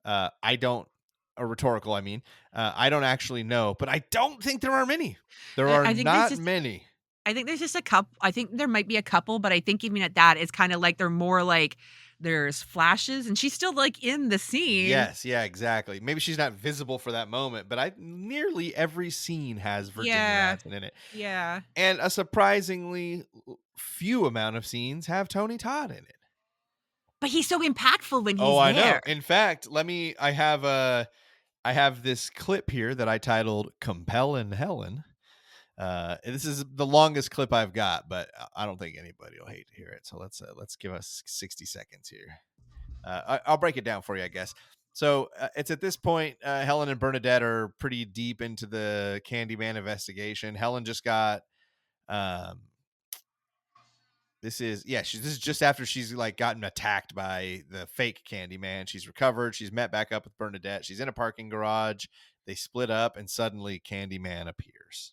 I don't, or rhetorical. I mean, I don't actually know, but I don't think there are many. There are I think there's not just many. I think there's just a couple. I think there might be a couple, but I think even at that, it's kind of like they're more like there's flashes, and she's still like in the scene. Yes, yeah, exactly. Maybe she's not visible for that moment, but nearly every scene has Virginia Yeah, Madsen in it, yeah. and a surprisingly few amount of scenes have Tony Todd in it. But he's so impactful when Oh, he's I know. there. In fact, I have this clip here that I titled "Compellin' Helen." This is the longest clip I've got, but I don't think anybody will hate to hear it. So let's give us 60 seconds here. I'll break it down for you, I guess. So it's at this point, Helen and Bernadette are pretty deep into the Candyman investigation. Helen just got this is just after she's like gotten attacked by the fake Candyman. She's recovered. She's met back up with Bernadette. She's in a parking garage. They split up, and suddenly Candyman appears.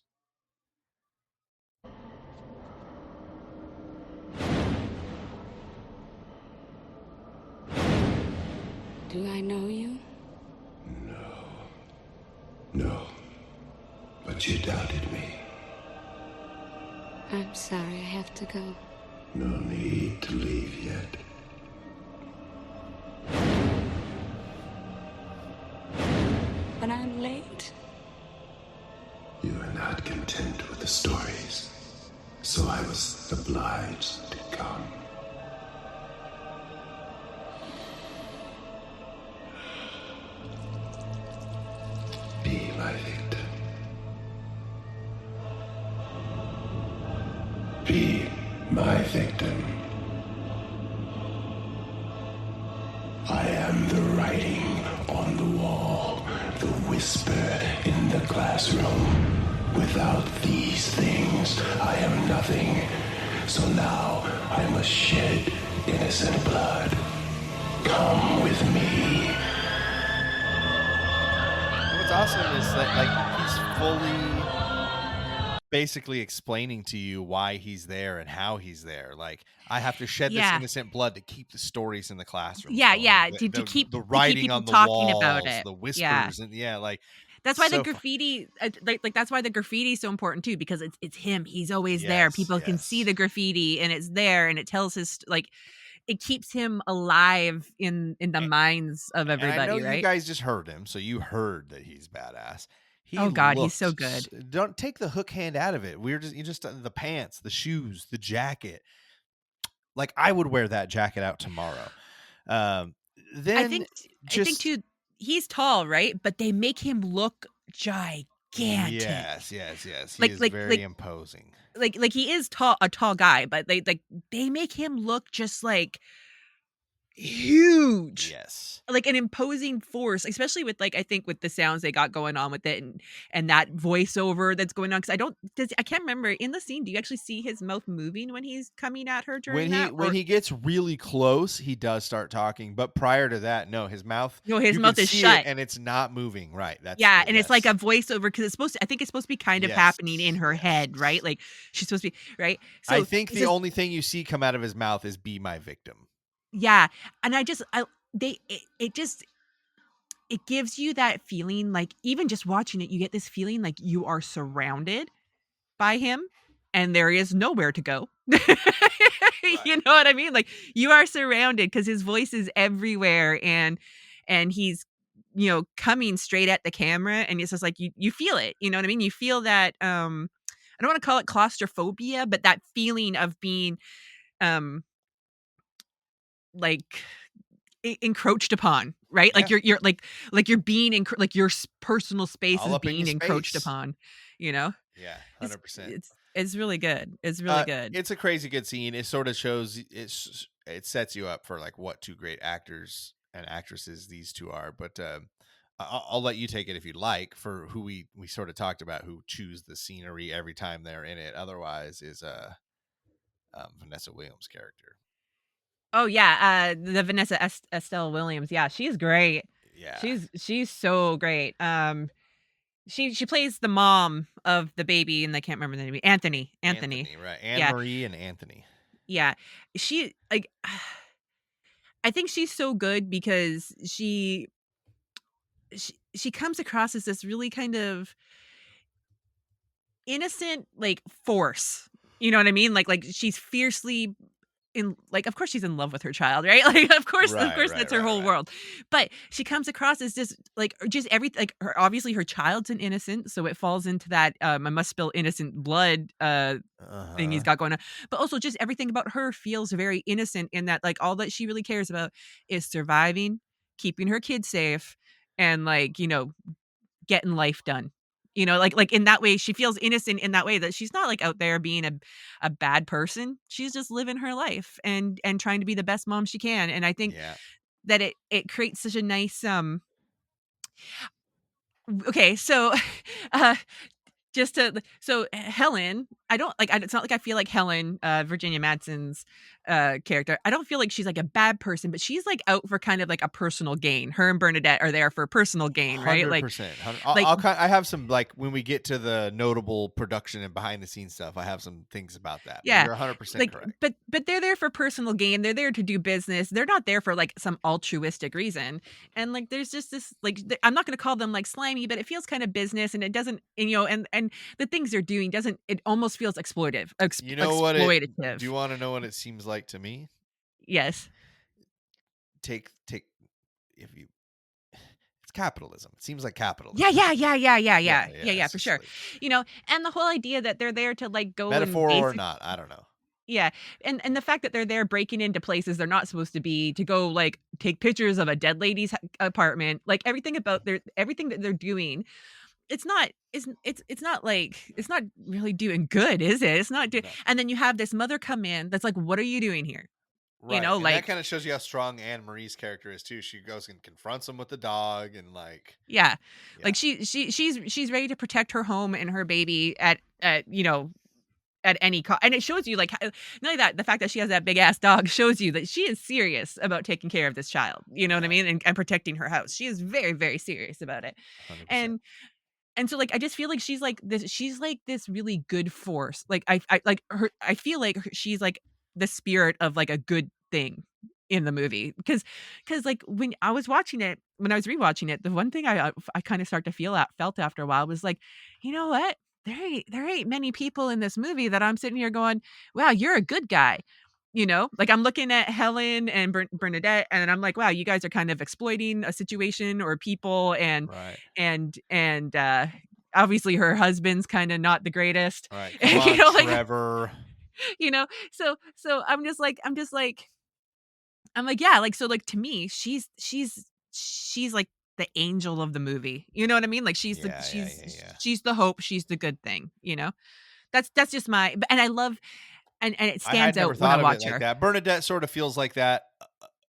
Do I know you? No. But you doubted me. I'm sorry, I have to go. No need to leave yet. But I'm late. You are not content with the stories, so I was obliged to come. Be my victim. Be my victim. I am the writing on the wall, the whisper in the classroom. Without these things, I am nothing. So now I must shed innocent blood. Come with me. What's awesome is that like he's fully basically explaining to you why he's there and how he's there. Like, I have to shed this Yeah. innocent blood to keep the stories in the classroom Yeah, going. yeah, The, to keep the to keep writing people on the talking about walls, it. the Yeah. whispers, and like That's why the so fun. graffiti, like that's why the graffiti is so important too, because it's him. He's always there. Yes, People can see yes. the graffiti, and it's there, and it tells his like it keeps him alive in the minds of And I know everybody, you right? guys just heard him, so you heard that he's badass. He Oh God, he's so good. don't take the hook hand out of it. You just the pants, the shoes, the jacket. Like, I would wear that jacket out tomorrow. I Then think just too, he's tall, right? But they make him look gigantic. yes. He Like is like very like imposing. like he is a tall guy, but they make him look just like huge. Yes. Like an imposing force, especially with like I think with the sounds they got going on with it and that voiceover that's going on. Because I can't remember in the scene. Do you actually see his mouth moving when he's coming at her during that? When Or he gets really close, he does start talking. But prior to that, no, his mouth, no, his you can mouth is see it shut. and it's not moving. Right. That's Yeah, and it's like a yes. voiceover because I think it's supposed to be kind of Yes. happening in her head, right? Like she's supposed to be right. I So think it's the just only thing you see come out of his mouth is "Be my victim." yeah, and it gives you that feeling like even just watching it, you get this feeling like you are surrounded by him and there is nowhere to go. You know what I mean? Like you are surrounded because his voice is everywhere and he's coming straight at the camera and it's just like you feel it. You know what I mean? You feel that I don't want to call it claustrophobia, but that feeling of being um like encroached upon, right? Yeah. Like you're being like your personal space All is up in your being encroached space. upon, you know? Yeah, It's 100%. it's really good. It's really good. It's a crazy good scene. It sort of shows it sets you up for like what two great actors and actresses these two are. But I'll let you take it if you'd like for who we sort of talked about who choose the scenery every time they're in it. Otherwise, is Vanessa Williams' character. Oh yeah, the Vanessa Estelle Williams. Yeah, she's great. Yeah, She's so great. She plays the mom of the baby, and I can't remember the name. Anthony. Anthony, right? Anne Yeah, Marie and Anthony. yeah. She like, I think she's so good because she comes across as this really kind of innocent, like, force. You know what I mean? Like she's fiercely in, like, of course she's in love with her child, right? Like, of Right, course right, that's her right, whole right. world. But she comes across as just like, just every like, her, obviously her child's an innocent, so it falls into that I must spill innocent blood Uh thing he's huh. got going on. But also just everything about her feels very innocent in that, like, all that she really cares about is surviving, keeping her kids safe, and, like, getting life done. Like in that way, she feels innocent in that way, that she's not like out there being a bad person. She's just living her life and trying to be the best mom she can. And I think Yeah. that it creates such a nice okay, so uh just to so Helen, I don't like, it's not like I feel like Helen, Virginia Madsen's, character, I don't feel like she's, like, a bad person, but she's, like, out for kind of, like, a personal gain. Her and Bernadette are there for personal gain, right? Like 100%. like I have some like when we get to the notable production and behind the scenes stuff. I have some things about that, but yeah, you're 100% like, correct. but they're there for personal gain, they're there to do business, they're not there for, like, some altruistic reason. And, like, there's just this, like, I'm not gonna call them, like, slimy, but it feels kinda business, and it doesn't, and the things they're doing doesn't, it almost feels exploitive, You know what it? Do exploitative. you want to know what it seems like to me? Yes. Take if you. It's capitalism. It seems like Yeah, capitalism to yeah, me. yeah, yeah, yeah, Yeah, yeah. Yeah, yeah. yeah, It's for just sure. like And the whole idea that they're there to, like, go and metaphor or basic not. I don't know. yeah, and the fact that they're there breaking into places they're not supposed to be, to go, like, take pictures of a dead lady's apartment, like, everything that they're doing, it's not like, it's not really doing good, is it? It's not doing. No. And then you have this mother come in that's like, "What are you doing here?" Right, and that Like, kind of shows you how strong Anne Marie's character is too. She goes and confronts him with the dog, and like, yeah. yeah, Like, she's ready to protect her home and her baby at any cost. And it shows you, like, not only that, the fact that she has that big ass dog shows you that she is serious about taking care of this child. You know what I yeah, mean? And protecting her house. She is very, very serious about it. 100%. And so, like, I just feel like she's like this really good force. Like, I like her. I feel like she's like the spirit of, like, a good thing in the movie. Because like when I was watching it, when I was rewatching it, the one thing I kind of start to felt after a while was like, you know what? There ain't many people in this movie that I'm sitting here going, wow, you're a good guy. Like, I'm looking at Helen and Bernadette, and I'm like, wow, you guys are kind of exploiting a situation or people, Right, and obviously her husband's kind of not the greatest. all right. Come on, Like, Trevor. so I'm like, yeah, like, so, like, to me, she's like the angel of the movie. You know what I mean? Like, Yeah, yeah, yeah, yeah. she's the hope, she's the good thing. That's just and I love, and it I stands had never out when I thought of it watch like her. that. Bernadette sort of feels like that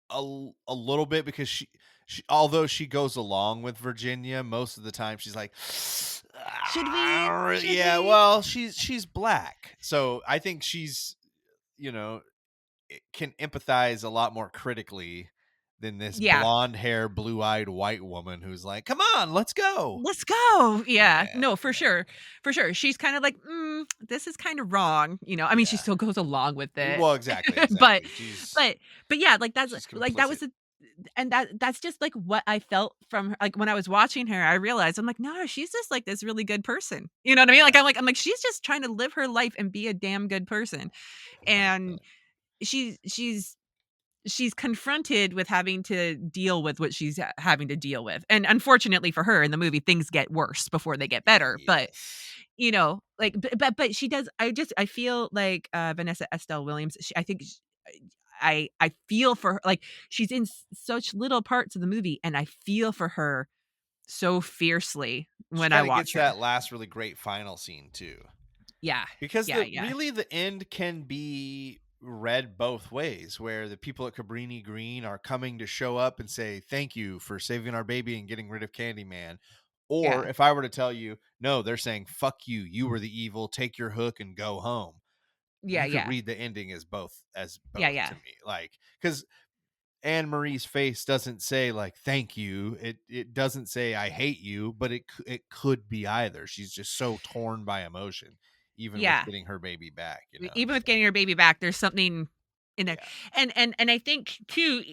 a little bit because she although she goes along with Virginia most of the time, she's like, Should I we? don't really, Should yeah. we? Well, she's black, so I think she's you know can empathize a lot more critically than this Yeah. blonde hair, blue eyed white woman who's like, "Come on, let's go." Let's go. Yeah. Yeah, No, for yeah, sure. For sure. She's kind of like, this is kind of wrong. I mean, she yeah. still goes along with it. Well, exactly, but exactly. but but yeah, like, that's She's like, that complicit. was and that's just like what I felt from her. Like, when I was watching her, I realized, I'm like, no, she's just like this really good person. You know what I mean? Yeah, I'm like, she's just trying to live her life and be a damn good person. And 100%. she's confronted with having to deal with what she's having to deal with. And unfortunately for her, in the movie, things get worse before they get better. But Yes. like, but she does. I feel like Vanessa Estelle Williams. I think I feel for her. Like, she's in such little parts of the movie, and I feel for her so fiercely. She when I kind of watch gets her. that last really great final scene too. Yeah. Because Yeah, yeah. really the end can be read both ways, where the people at Cabrini Green are coming to show up and say thank you for saving our baby and getting rid of Candyman. Or Yeah. if I were to tell you, no, they're saying fuck you, you were the evil, take your hook and go home. Yeah, You could yeah. read the ending as both Yeah, yeah. to me. Like, because Anne Marie's face doesn't say like thank you. It doesn't say I hate you, but it could be either. She's just so torn by emotion, even with Yeah. getting her baby back, you know. Even with So getting her baby back, there's something in there. yeah. And I think too,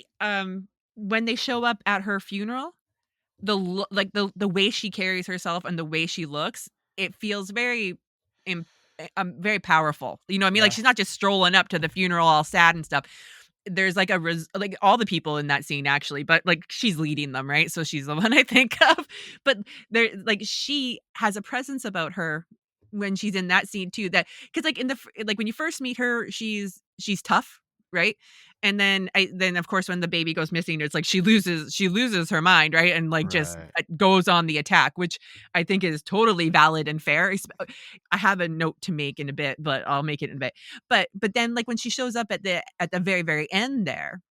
when they show up at her funeral, like the way she carries herself and the way she looks, it feels very very powerful. You know what I mean? Like Yeah. she's not just strolling up to the funeral all sad and stuff. There's like like all the people in that scene actually, but like she's leading them, right? So she's the one I think of. But there, like she has a presence about her when she's in that scene too. That because like like when you first meet her, she's tough, right? And then of course when the baby goes missing, it's like she loses her mind, right? And like just Right. goes on the attack, which I think is totally valid and fair. I have a note to make in a bit, but I'll make it in a bit. But then like when she shows up at the very very end there,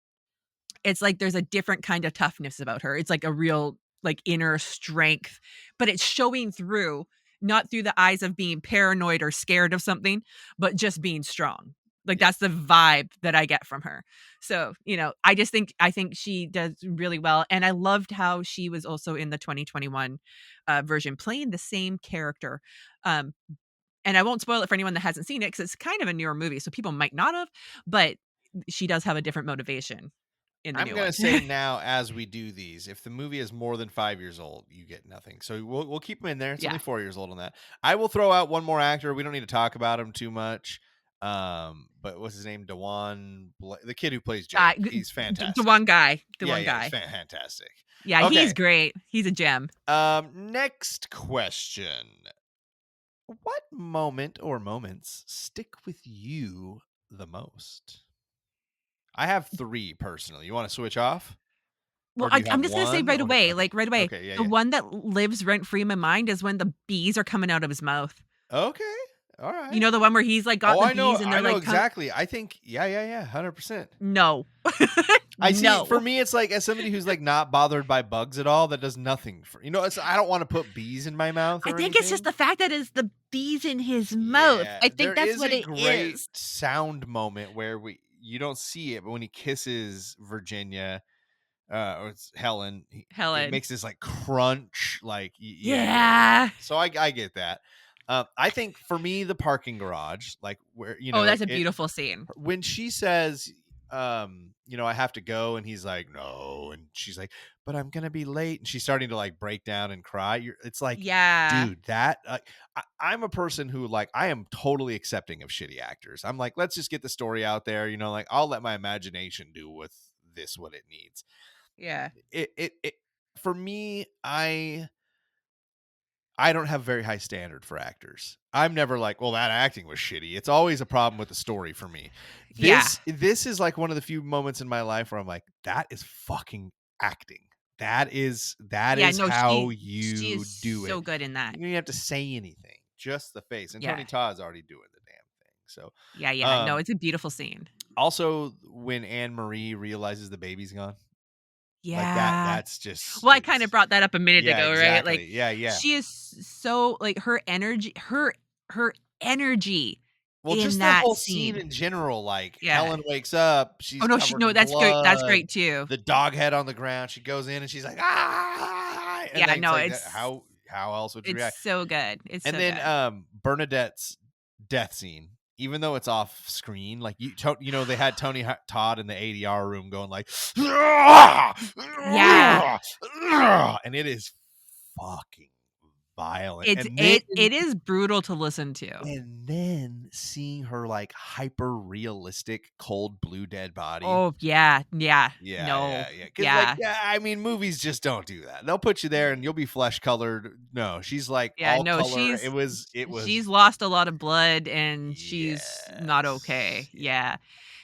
it's like there's a different kind of toughness about her. It's like a real like inner strength, but it's showing through, not through the eyes of being paranoid or scared of something, but just being strong. Like Yeah. that's the vibe that I get from her. So, I think she does really well. And I loved how she was also in the 2021 version playing the same character. Um, and I won't spoil it for anyone that hasn't seen it because it's kind of a newer movie, so people might not have, but she does have a different motivation in the I'm new gonna one. say now, as we do these, if the movie is more than 5 years old, you get nothing. So we'll keep them in there. It's Yeah. only 4 years old on that. I will throw out one more actor. We don't need to talk about him too much. But what's his name? The kid who plays Jake. Guy He's the fantastic. one guy, the Yeah, one yeah, he's guy. fantastic. Yeah, Okay. he's great. He's a gem. Next question. What moment or moments stick with you the most? I have 3 personally. You want to switch off? Well, Or do you have I'm just gonna say one? right Or away, okay. like, right away, Okay, yeah, the yeah. one that lives rent free in my mind is when the bees are coming out of his mouth. Okay. All You right. know, the one where he's, like, got Oh, the I know bees and I they're, know like, exactly. I think yeah, 100%. No. I see, No. for me, it's like, as somebody who's, like, not bothered by bugs at all, that does nothing for it's I don't wanna put bees in my mouth I or think it's just anything. the fact that it's the bees in his mouth. Yeah, I there think that's is what a it great is. sound moment where you don't see it, but when he kisses Virginia, or it's Helen, it Helen. makes this, like, crunch, like, yeah. Yeah. So I get that. I think for me, the parking garage, like, where, Oh, like, that's a beautiful scene. when she says, I have to go, and he's like, no, and she's like, but I'm gonna be late, and she's starting to like break down and cry. It's like, Yeah. dude, that I'm a person who, like, I am totally accepting of shitty actors. I'm like, let's just get the story out there, like, I'll let my imagination do with this what it needs. Yeah. It for me, I don't have very high standard for actors. I'm never like, well, that acting was shitty. It's always a problem with the story for me. Yeah. This is like one of the few moments in my life where I'm like, that is fucking acting. That is Yeah, no, how she you is do it. so good in that. You don't even have to say anything, just the face. And Yeah. Tony Todd's already doing the damn thing. So, Yeah, yeah. No, it's a beautiful scene. also when Anne Marie realizes the baby's gone, like Yeah. that's just Well, I kind of brought that up a minute yeah, ago, right? Like exactly. Yeah, yeah. she is so like her energy Well, in just that that whole scene scene. in general, like, Yeah. Helen wakes up, Oh she's no, covered no, in that's great. That's blood, great too. the dog head on the ground, she goes in and she's like, "Ah!" And Yeah, then it's no, like, how else would you it's react? so good. It's And so then, good. Bernadette's death scene, even though it's off screen, like, they had Tony Todd in the ADR room going like, Yeah. and it is fucking violent. It's And then it is brutal to listen to. seeing her, like, hyper realistic cold blue dead body. Oh, yeah. Yeah. Yeah, No. yeah. Because, like, Yeah. yeah, I mean, movies just don't do that. They'll put you there and you'll be flesh colored. No, she's like Yeah, all no, color. It was she's lost a lot of blood and she's not okay. yes. Yeah. Yeah.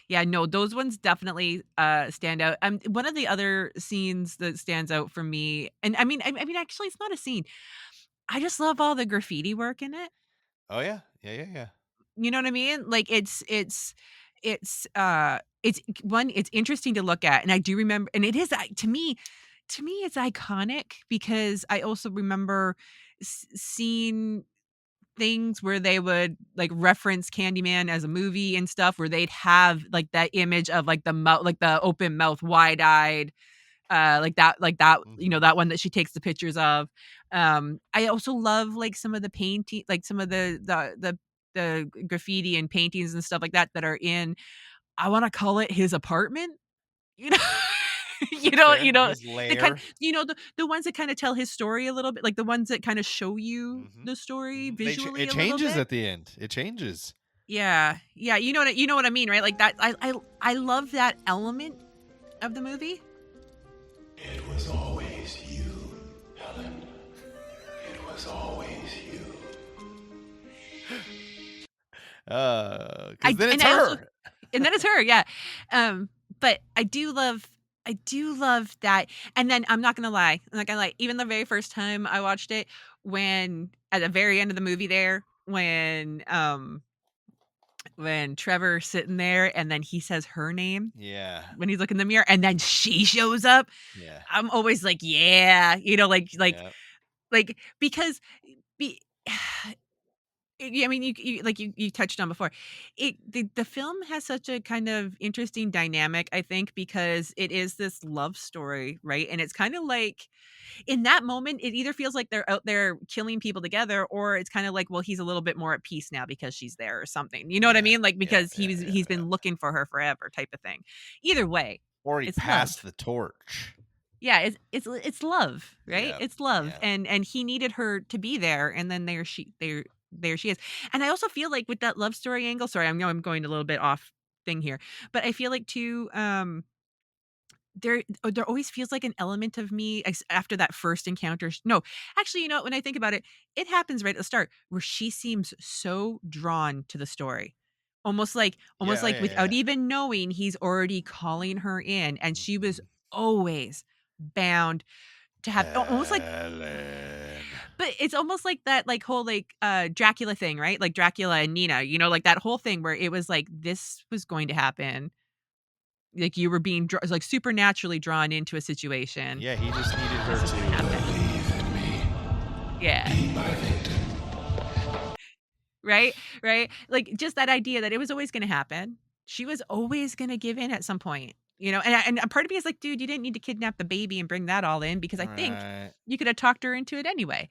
Yeah, no, those ones definitely stand out. One of the other scenes that stands out for me, and I mean actually it's not a scene. I just love all the graffiti work in it. Oh yeah, yeah. You know what I mean? Like, it's one, it's interesting to look at, and I do remember, and it is, to me, it's iconic because I also remember seeing things where they would, like, reference Candyman as a movie and stuff, where they'd have, like, that image of, like, the mouth, like, the open mouth, wide-eyed, Hmm. that one that she takes the pictures of. I also love, like, some of the painting, like, some of the graffiti and paintings and stuff like that that are in, I wanna call it his apartment, you know? Fair. His The kind, lair. the ones that kinda tell his story a little bit, like, the ones that kinda show you Hmm. the story Hmm. visually It a little changes bit. at the end. It changes. Yeah. Yeah, you know what I mean, right? Like, that I love that element of the movie. It was always you, Helen. It was always you. Because then it's I also, her. and that is her, yeah. But I do love that, and then I'm not gonna lie, even the very first time I watched it, when at the very end of the movie there, when Trevor's sitting there and then he says her name Yeah, when he's looking in the mirror and then she shows up, yeah, I'm always like, "Yeah," yeah. because be yeah, I mean, you touched on before. The film has such a kind of interesting dynamic, I think, because it is this love story, right? And it's kind of like, in that moment, it either feels like they're out there killing people together, or it's kind of like, well, he's a little bit more at peace now because she's there or something. You know what I Yeah, mean? Like, yeah, because yeah, yeah, he's yeah. been looking for her forever, type of thing. Either way, Or he it's love. passed the torch. Yeah, it's love, right? Yep, It's love, yep. and he needed her to be there, and then there she is. And I also feel like with that love story angle, sorry, I know I'm going a little bit off thing here, but I feel like too, there always feels like an element of me after that first encounter. No, actually, when I think about it, it happens right at the start where she seems so drawn to the story. Almost Yeah, like yeah, without yeah. even knowing, he's already calling her in, and she was Mhm. always bound to have, almost like, Helen. but it's almost like that, like, whole, like, Dracula thing, right? Like Dracula and Nina, like that whole thing where it was like this was going to happen. Like, you were being like, supernaturally drawn into a situation. Yeah, he just needed her This was gonna to happen. Believe in me. Yeah. Be my victim. Right? Right? Like, just that idea that it was always gonna happen. She was always gonna give in at some point, and a part of me is like, "Dude, you didn't need to kidnap the baby and bring that all in because I think right. you could have talked her into it anyway."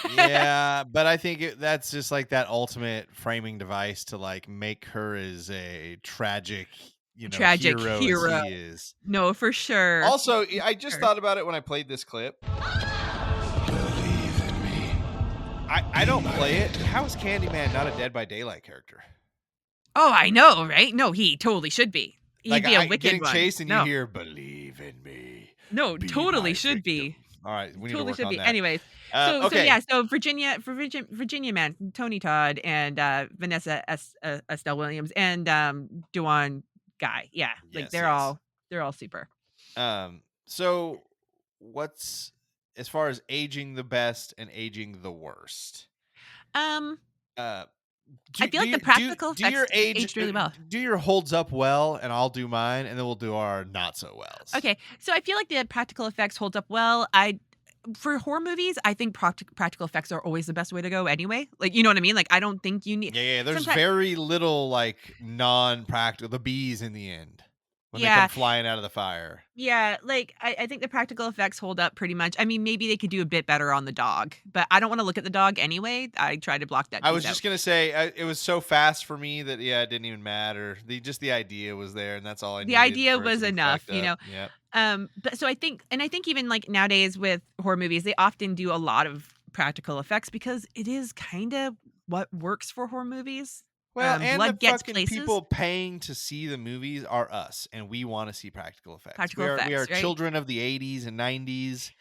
Yeah, but I think that's just like that ultimate framing device to like make her as a tragic, Tragic hero as hero. he is. No, for sure. Also, For I just sure. thought about it when I played this clip. Believe in me. I don't play it. How is Candyman not a Dead by Daylight character? Oh, I know, right? No, he totally should be. He'd Like be a I wicked getting one. chased and you No. hear "Believe in me, No, be totally my should victim." be. All right, we need to Totally work should on be. that. Anyways, so Okay, yeah, so Virginia Man, Tony Todd, and Vanessa Estelle Williams, and Duane Guy. Yeah, like yes, yes. they're all super. So what's as far as aging the best and aging the worst? Um, Uh, I do feel do like the your do practical do your effects age aged really well. do your holds up well, and I'll do mine, and then we'll do our not so wells. Okay, so I feel like the practical effects holds up well. For horror movies, I think practical effects are always the best way to go anyway. Like, you know what I mean? Like, I don't think you need Yeah, yeah. There's sometimes. very little like non-practical. The bees in the end when they come Yeah, flying out of the fire. yeah, like, I think the practical effects hold up pretty much. I mean, maybe they could do a bit better on the dog, but I don't wanna look at the dog anyway. I try to block that I piece was out. just gonna say it was so fast for me that it didn't even matter. The idea was there, and that's all I The needed idea for it was to be enough, fucked up. Yep. But so I think even, like, nowadays with horror movies, they often do a lot of practical effects because it is kinda what works for horror movies. Well, and the Blood gets fucking places. people paying to see the movies are us, and we want to see practical effects. Practical We are effects, right? children of the '80s and '90s,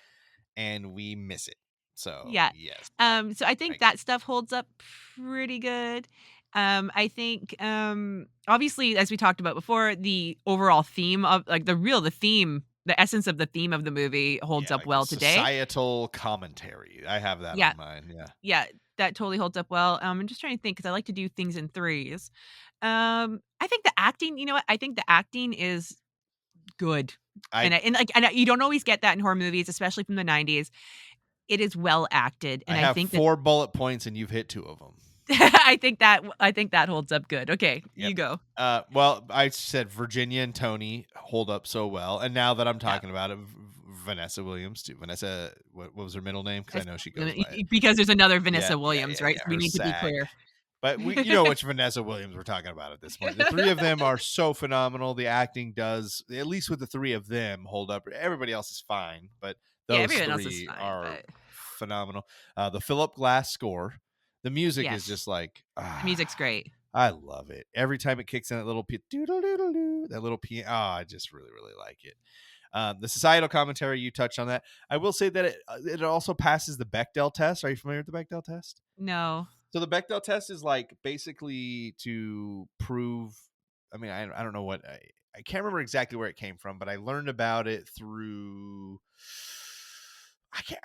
and we miss it. So Yeah. yes, So I I think agree. that stuff holds up pretty good. I think, obviously, as we talked about before, the overall theme of, like, the theme the essence of the theme of the movie holds Yeah, up like the well today. societal commentary. I have that Yeah, on mine. Yeah. yeah, that totally holds up well. I'm just trying to think because I like to do things in threes. I think the acting, you know what? I think the acting is good. I You don't always get that in horror movies, especially from the 90s. It is well acted, I and I have think that 4 bullet points and you've hit 2 of them. I think that holds up good. Okay, Yep. you go. Well, I said Virginia and Tony hold up so well, and now that I'm Yeah. talking about it, Vanessa Williams too. Vanessa, what was her middle name? Because I As know she goes by it. because there's another Yeah, Vanessa yeah, Williams, yeah, right? yeah. So we Her need to be SAG. clear. But you know which Vanessa Williams we're talking about at this point. The 3 of them are so phenomenal. The acting does, at least with the 3 of them, hold up. Everybody else is fine, but Yeah, those everyone else is 3 fine, are but phenomenal. The Philip Glass score, the music is yes, just like the music's great. I love it. Every time it kicks in that little that little piano, I just really, really like it. The societal commentary, you touched on that. I will say that it also passes the Bechdel test. Are you familiar with the Bechdel test? No. So the Bechdel test is like basically to prove. I mean, I don't know what I can't remember exactly where it came from, but I learned about it through. I can't.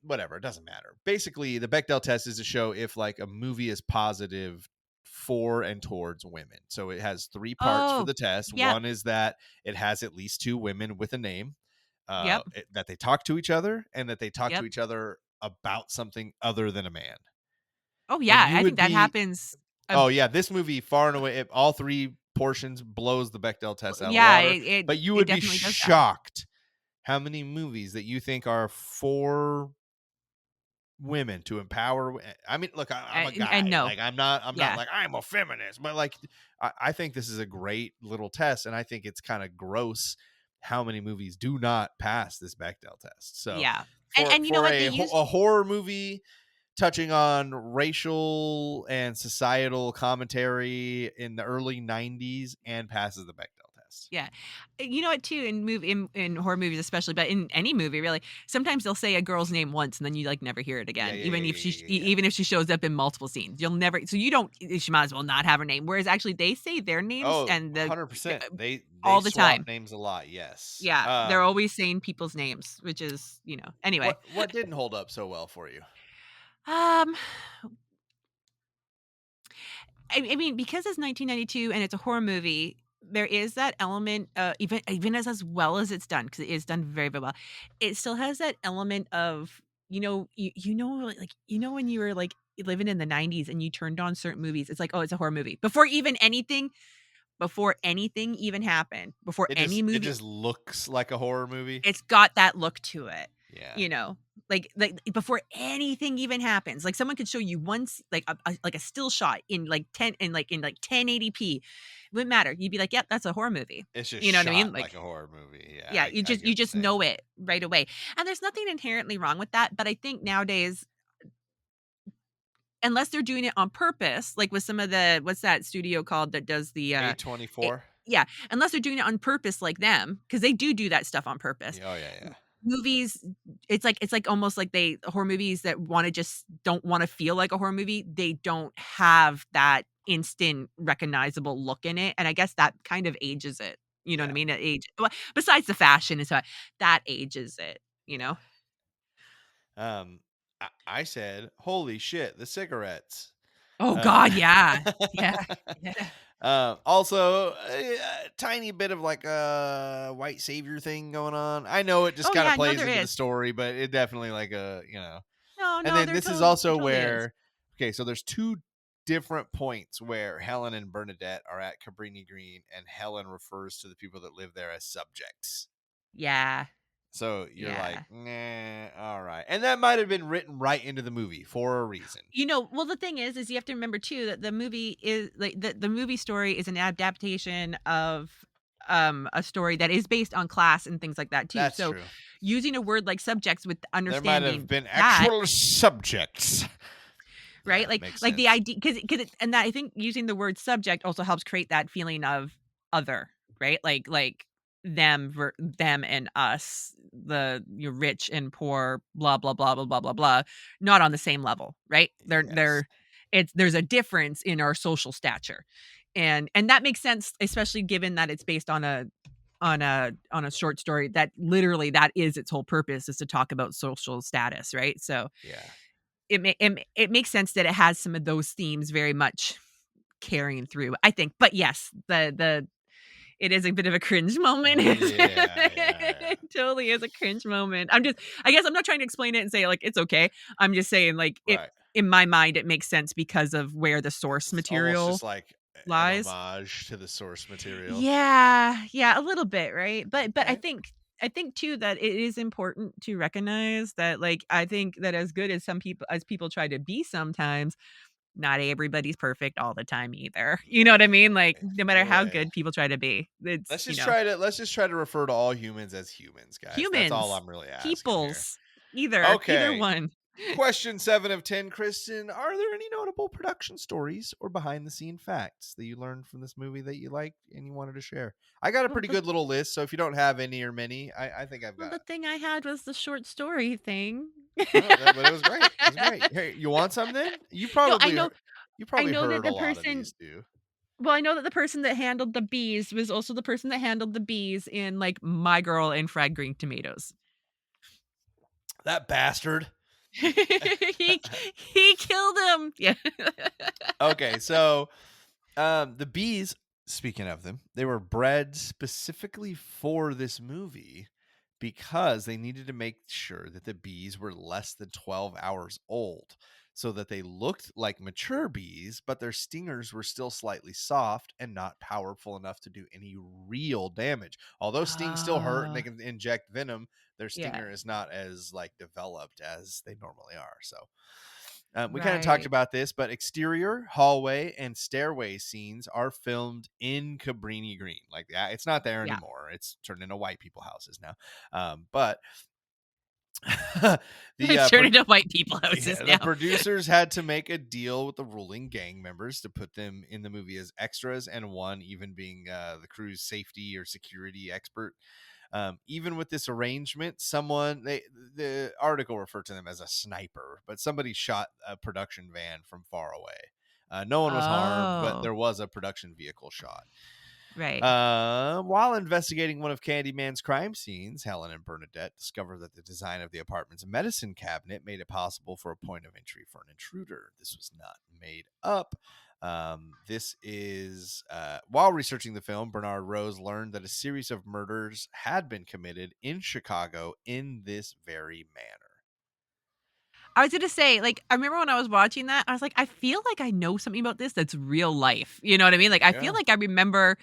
Whatever, it doesn't matter. Basically, the Bechdel test is to show if like a movie is positive for and towards women. So it has 3 parts for Oh, the test. yep, One is that it has at least 2 women with a name, yep, that they talk to each other, and that they talk to yep. each other about something other than a man. Oh, And yeah, you I think would that be, happens. oh yeah, this movie far and away, all 3 portions blows the Bechdel test out of the Yeah, water. But you it would be definitely does that. shocked how many movies that you think are for women to empower. I mean, look, I'm a And guy. no, Like I'm not yeah, like I'm a feminist, but like I think this is a great little test, and I think it's kind of gross how many movies do not pass this Bechdel test. So yeah, for and you know what they use? a horror movie touching on racial and societal commentary in the early 90s and passes the Bechdel test. Yeah. You know what too, in horror movies especially, but in any movie really, sometimes they'll say a girl's name once and then you like never hear it Yeah, again. yeah, yeah, Even if yeah, she yeah, yeah. even if she shows up in multiple scenes. You'll never so you don't she might as well not have her name. Whereas actually they say their names Oh, and 100%. They all the swap time. names a lot. Yes. Yeah. They're always saying people's names, which is, anyway. What didn't hold up so well for you? Um I mean, because it's 1992 and it's a horror movie, there is that element, even as well as it's done, because it is done very, very well. It still has that element of, when you were like living in the 90s and you turned on certain movies, it's like, oh, it's a horror movie. Before anything even happened, before any It movie, just looks like a horror movie. it's got that look to it, Yeah. you know? Like before anything even happens, like someone could show you once like a still shot in like 1080p. Wouldn't matter. You'd be like, "Yep, that's a horror movie." It's just You know what I mean? shot Like, like a horror movie. Yeah, yeah, I you get what just you're saying. know it right away. And there's nothing inherently wrong with that, but I think nowadays, unless they're doing it on purpose, like with some of the what's that studio called that does the it, A24. yeah, unless they're doing it on purpose like them, because they do that stuff on purpose. Oh yeah, yeah. Movies, it's like almost like horror movies that just don't wanna feel like a horror movie, they don't have that instant recognizable look in it, and I guess that kind of ages it, you know what I Yeah. mean? Well, besides the fashion and stuff, that ages it, you know? Um, I said, "Holy shit, the cigarettes." Oh Uh, god, yeah. Yeah, yeah. also, a tiny bit of like a white savior thing going on. I know it just Oh, kind of yeah, no, plays there into the is. story, but it definitely like a. No, And no, then this is also there totally is. where, okay, so there's 2 different points where Helen and Bernadette are at Cabrini Green, and Helen refers to the people that live there as subjects. Yeah, So you're like, yeah. nah, all right. And that might have been written right into the movie for a reason. Well, the thing is you have to remember too that the movie is like the movie story is an adaptation of a story that is based on class and things like that too. That's So true. using a word like subjects with There might have understanding been that, actual subjects. Yeah, right? makes Like the sense. idea because and that I think using the word subject also helps create that feeling of other, right? Like them and us, rich and poor, blah blah blah blah blah blah blah, not on the same level, right? Yes. There's a difference in our social stature. And that makes sense, especially given that it's based on on a short story that literally that is its whole purpose, is to talk about social status, right? So Yeah. it makes sense that it has some of those themes very much carrying through, I think. But yes, the it is a bit of a cringe moment. Yeah. It totally is a cringe moment. I guess I'm not trying to explain it and say, like, it's okay. I'm just saying, like, it Right. in my mind, it makes sense because of where the source It's almost material just like an lies. homage to the source material. Yeah, yeah, a little bit, right? But Okay. I think too that it is important to recognize that, like, I think that as good as people try to be sometimes, not everybody's perfect all the time either. You know what I No mean? Like, way. no matter No how way. good people try to be, it's, Let's just try to refer to all humans as humans, guys. That's all humans, I'm really asking here. peoples, either Okay. one. Question 7 of 10, Kristen. Are there any notable production stories or behind the scene facts that you learned from this movie that you liked and you wanted to share? I got a Well, pretty good little list, so if you don't have any or many, I think I've the got. thing I had was the short story thing. No, but it was great. It was great. Hey, you want some then? No, You I probably know that heard a the lot of person these too. well, I know that the person that handled the bees was also the person that handled the bees in, like, My Girl and Fried Green Tomatoes. That bastard. He he killed him. Yeah. Okay, so the bees, speaking of them, they were bred specifically for this movie because they needed to make sure that the bees were less than 12 hours old so that they looked like mature bees, but their stingers were still slightly soft and not powerful enough to do any real damage. Although stings still hurt and they Oh, can inject venom, their yeah, stinger is not as like developed as they normally are. So we kind of talked right. about this, but exterior, hallway, and stairway scenes are filmed in Cabrini Green. Like, it's not there Yeah. anymore. It's turned into white people houses now. But the It's turned into white people houses yeah, the now. producers had to make a deal with the ruling gang members to put them in the movie as extras, and one even being the crew's safety or security expert. Even with this arrangement, the article referred to them as a sniper, but somebody shot a production van from far away. No one was harmed, but Oh, there was a production vehicle shot. right. While investigating one of Candyman's crime scenes, Helen and Bernadette discover that the design of the apartment's medicine cabinet made it possible for a point of entry for an intruder. This was not made up. This is while researching the film, Bernard Rose learned that a series of murders had been committed in Chicago in this very manner. I was gonna say, like, I remember when I was watching that, I was like, I feel like I know something about this that's real life. You know what I mean? Like, I feel Yeah. like I remember.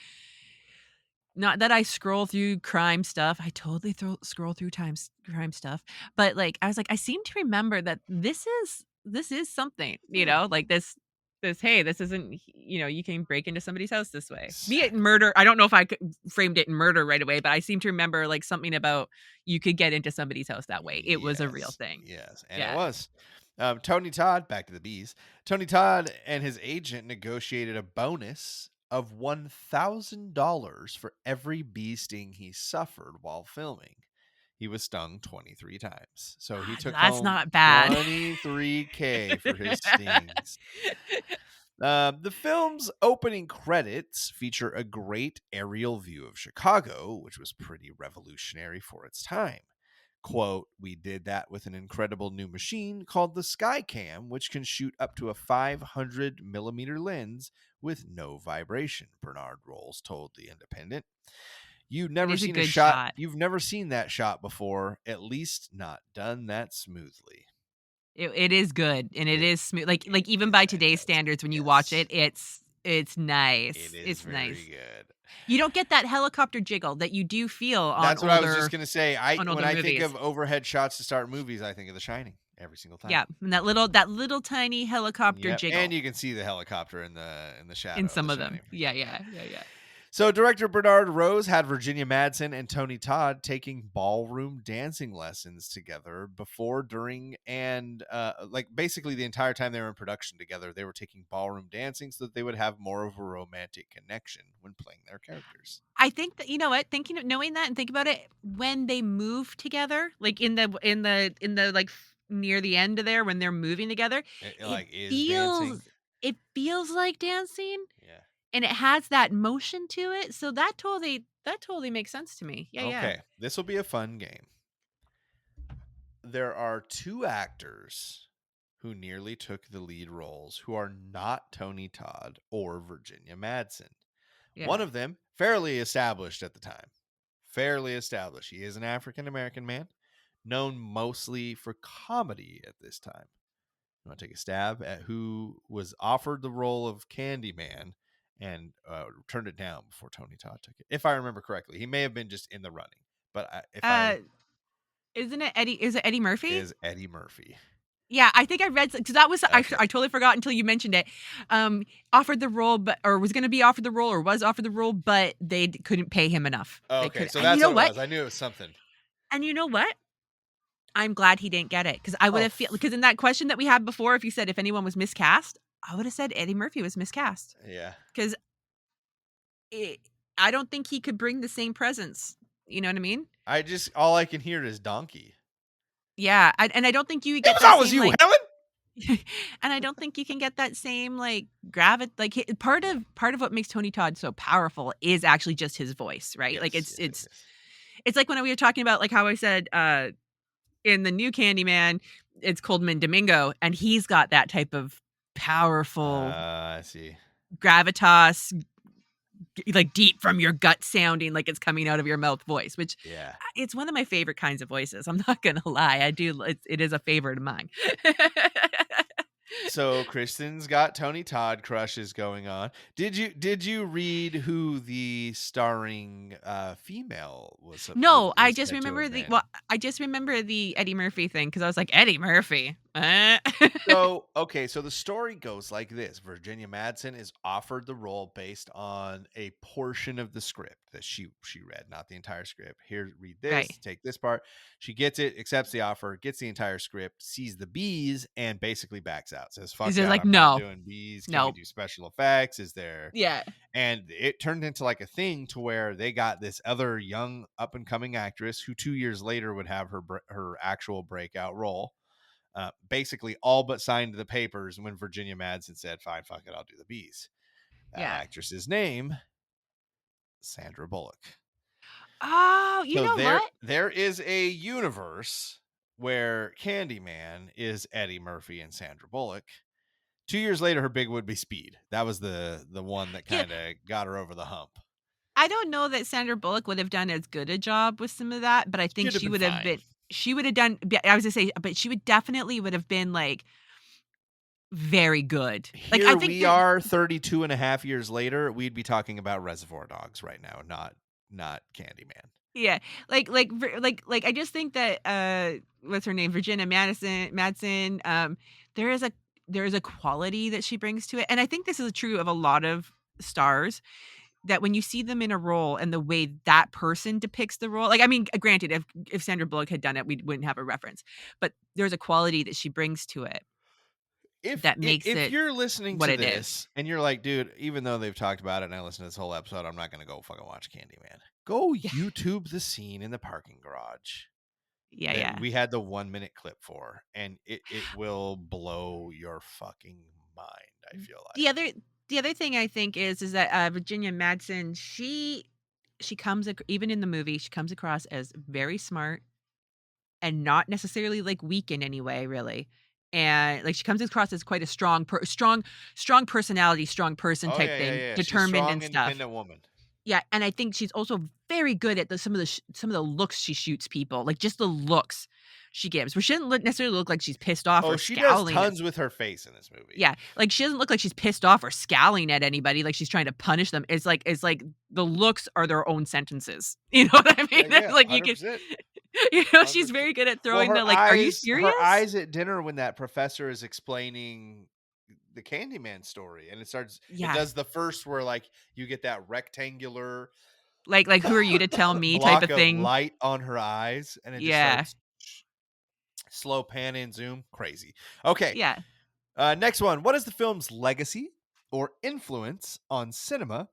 Not that I scroll through crime stuff. I totally scroll through crime stuff. But, like, I was like, I seem to remember that this is something, Hmm. like hey, this isn't, you can break into somebody's house this way. Be it Exactly. murder. I don't know if framed it in murder right away, but I seem to remember, like, something about you could get into somebody's house that way. It was a real Yes, thing. yes, and it Yeah. was. Tony Todd, back to the bees. Tony Todd and his agent negotiated a bonus of $1,000 for every bee sting he suffered while filming. He was stung 23 times, so he took That's home not bad. 23K for his stings. The film's opening credits feature a great aerial view of Chicago, which was pretty revolutionary for its time. Quote, we did that with an incredible new machine called the Skycam, which can shoot up to a 500 millimeter lens with no vibration, Bernard Rolls told The Independent. It is a good shot. You've never seen that shot before, at least not done that smoothly. It is good, and it It is smooth. it Like, even is by today's fantastic. standards, when you watch Yes. it, it's It nice. is It's very nice. good. You don't get that helicopter jiggle that you do feel That's what I was just gonna say. on When older I think movies. of overhead shots to start movies, I think of The Shining every single time. Yeah, and that little tiny helicopter Yep, and jiggle you can see the helicopter in the in shadow of The some of them. Shining for Yeah, sure. yeah, yeah, yeah. So director Bernard Rose had Virginia Madsen and Tony Todd taking ballroom dancing lessons together before, during, and like basically the entire time they were in production together, they were taking ballroom dancing so that they would have more of a romantic connection when playing their characters. I think that, you know what, thinking of knowing that and think about it, when they move together, like, like, near the end of there when they're moving together, It it like is dancing. feels it feels like dancing. Yeah. And it has that motion to it, so that totally makes sense to me. Yeah, yeah. Okay, this will be a fun game. There are 2 actors who nearly took the lead roles who are not Tony Todd or Virginia Madsen. One Yeah. of them, fairly established at the time. Fairly established. He is an African American man, known mostly for comedy at this time. You want to take a stab at who was offered the role of Candyman and turned it down before Tony Todd took it? If I remember correctly, he may have been just in the running, but if I Uh, isn't it Eddie? Is it Eddie Murphy? is Eddie Murphy. Yeah, I think I read because that was I Okay. totally forgot until you mentioned it. Offered the role, but or was going to be offered the role, or was offered the role, but they couldn't pay him enough. They Okay, could, so and you that's know what it what? was. I knew it was something. And you know what? I'm glad he didn't get it because I would Oh, have feel because in that question that we had before, if you said if anyone was miscast, I would have said Eddie Murphy was miscast yeah. because I don't think he could bring the same presence. You know what I mean? All I can hear is donkey. Yeah, and I don't think you It get was that always same you, like Helen. and I don't think you can get that same like part of what makes Tony Todd so powerful is actually just his voice, right? Like Yes, yes, yes, yes. it's like when we were talking about like how I said in the new Candyman, it's Coldman Domingo and he's got that type of powerful I see. gravitas like deep from your gut sounding like it's coming out of your mouth voice, which Yeah. it's one of my favorite kinds of voices. I'm not going to lie. It is a favorite of mine. So Kristen's got Tony Todd crushes going on. Did you read who the starring female was? No, I Is just said to remember have been? I just remember the Eddie Murphy thing because I was like, Eddie Murphy. Eh? So, okay, so the story goes like this. Virginia Madsen is offered the role based on a portion of the script that she read, not the entire script. Here, read Right. this, take this part. She gets it, accepts the offer, gets the entire script, sees the bees, and basically backs out. Says, He's fuck just that, like, I'm not no, doing bees. Can we no. do special effects? Is there Yeah. and it turned into like a thing to where they got this other young up and coming actress who 2 years later would have her actual breakout role. Basically all but signed the papers when Virginia Madsen said, fine, fuck it, I'll do the bees. That Yeah. actress's name, Sandra Bullock. Oh, you So know what? there is a universe where Candyman is Eddie Murphy and Sandra Bullock. 2 years later, her big would be Speed. That was the one that Yeah. kind of got her over the hump. I don't know that Sandra Bullock would have done as good a job with some of that, but I think Should have she been would have fine. been she would have done I was gonna say, but she would definitely would have been like very good. Like I Here think we are 32 and a half years later, we'd be talking about Reservoir Dogs right now, not Candyman. yeah, like I just think that what's her name, Virginia Madsen. There is a quality that she brings to it, and I think this is true of a lot of stars. That when you see them in a role and the way that person depicts the role, like I mean, granted, if Sandra Bullock had done it, we wouldn't have a reference, but there's a quality that she brings to it that makes If it you're listening what to it is. this and you're like, dude, even though they've talked about it and I listened to this whole episode, I'm not gonna go fucking watch Candyman. Go Yeah, YouTube the scene in the parking garage yeah, that yeah. we had the 1 minute clip for, and it will blow your fucking mind. I feel The like. other the other thing I think is that Virginia Madsen, she comes even in the movie, she comes across as very smart and not necessarily like weak in any way, really. And like she comes across as quite a strong personality, strong person Oh type yeah, yeah, thing, yeah. She's a determined and strong, stuff. independent woman. Yeah, and I think she's also very good at some of the looks she shoots people, like just the looks she gives. Where she doesn't necessarily look like she's pissed off Oh, or she does scowling. tons with her face in this movie. Yeah, like she doesn't look like she's pissed off or scowling at anybody, like she's trying to punish them. It's like the looks are their own sentences. You know what I Yeah, mean? yeah, Like you can, 100%. she's 100%. very good at Well, throwing the like, "Are you serious?" her eyes at dinner when that professor is explaining the Candyman story, and it Yeah, does the first where like you get that rectangular like who are you to tell me type block of of thing. light on her eyes, and it just Yeah, starts slow pan and zoom, crazy. Okay, yeah. next one. What is the film's legacy or influence on cinema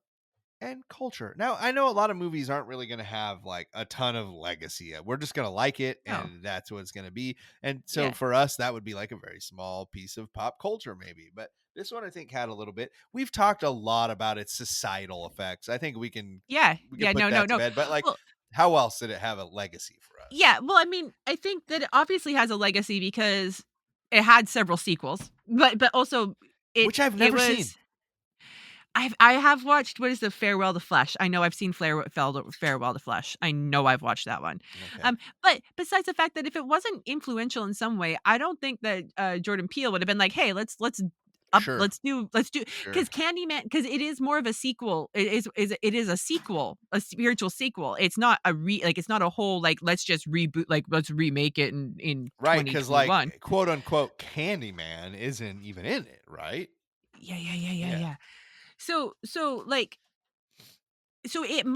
and culture. Now, I know a lot of movies aren't really going to have like a ton of legacy. We're just going to like it, Oh, and that's what it's going to be. And so yeah. for us, that would be like a very small piece of pop culture, maybe. But this one, I think, had a little bit. We've talked a lot about its societal effects. I think we can Yeah. Yeah. put No, no, that to no. bed. But like, Well, how else did it have a legacy for us? yeah. Well, I mean, I think that it obviously has a legacy because it had several sequels, but also Which I've it never seen. was. I have watched, what is the Farewell to Flesh? I know I've seen Farewell to Flesh. I know I've watched that one. Okay, But besides the fact that if it wasn't influential in some way, I don't think that Jordan Peele would have been like, "Hey, sure, let's do," sure. because Candyman, because it is more of a sequel. It is a sequel, a spiritual sequel. It's not it's not a whole like let's just reboot, like let's remake it in Right, because 2021. like quote unquote Candyman isn't even in it, right? Yeah, yeah, yeah, yeah, Yeah, yeah. Like, so it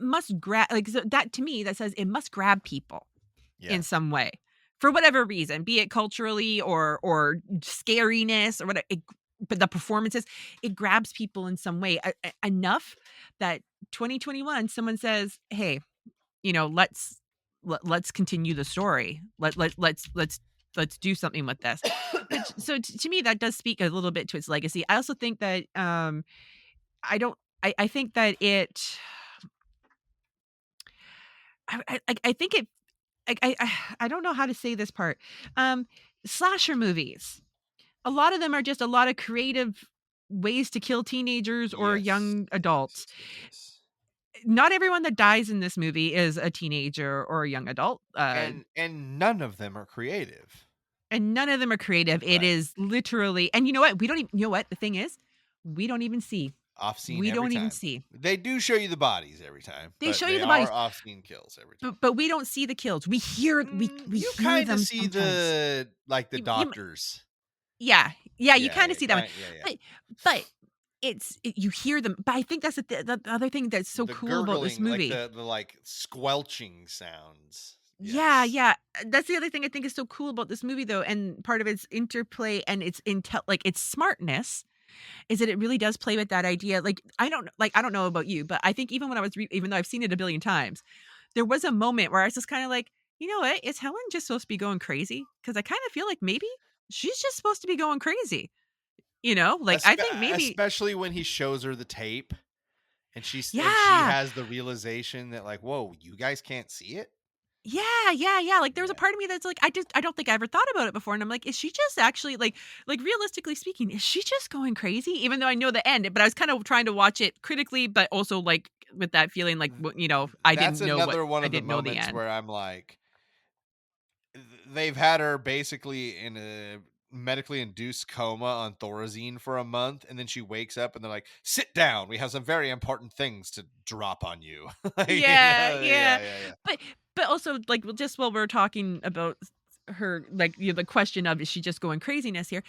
must grab, like, so that to me that says it must grab people yeah. in some way for whatever reason, be it culturally or scariness or whatever. But the performances, it grabs people in some way enough that 2021 someone says, "Hey, let's continue the story. Let's do something with this." So to me that does speak a little bit to its legacy. I also think that I don't I think that it I think it I don't know how to say this part. Um, Slasher movies, a lot of them are just a lot of creative ways to kill teenagers or Yes. young Yes, adults. yes, yes, yes. Not everyone that dies in this movie is a teenager or a young adult, And none of them are creative. and none of them are creative. It Right. is literally, and you know what? We don't even, you know what? The thing is, we don't even see. Off scene We every don't even time. see. They do show you the bodies every time, They but show you they the bodies, are off scene kills every time. but we don't see the kills. We hear we You hear kind of them see sometimes. the like the You doctors. Yeah. Yeah, you Yeah, kinda yeah, see that one. yeah, yeah. But you hear them, but I think that's the other thing that's so The cool about this gurgling, like movie. the like squelching sounds. Yeah, Yes. yeah. That's the other thing I think is so cool about this movie, though, and part of its interplay and its like, its smartness, is that it really does play with that idea. I don't know about you, but I think even when I was even though I've seen it a billion times, there was a moment where I was just kinda like, "You know what? Is Helen just supposed to be going crazy? Because I kinda feel like maybe she's just supposed to be going crazy." Like, I think maybe. Especially when he shows her the tape and she Yeah. has the realization that like, whoa, you guys can't see it. Yeah, yeah, yeah, like, there was a Yeah. part of me that's like, I don't think I ever thought about it before, and I'm like, "Is she just actually, realistically speaking, is she just going crazy?" Even though I know the end, but I was kind of trying to watch it critically, but also, like, with that feeling, like, Th- That's another one I of the didn't know the moments end. where I'm like, they've had her basically in a medically induced coma on Thorazine for a month, and then she wakes up and they're like, sit down, we have some very important things to drop on you. Like, Yeah, yeah. yeah, yeah, yeah. But also, like, well, just while we're talking about her, like, the question of, is she just going craziness here?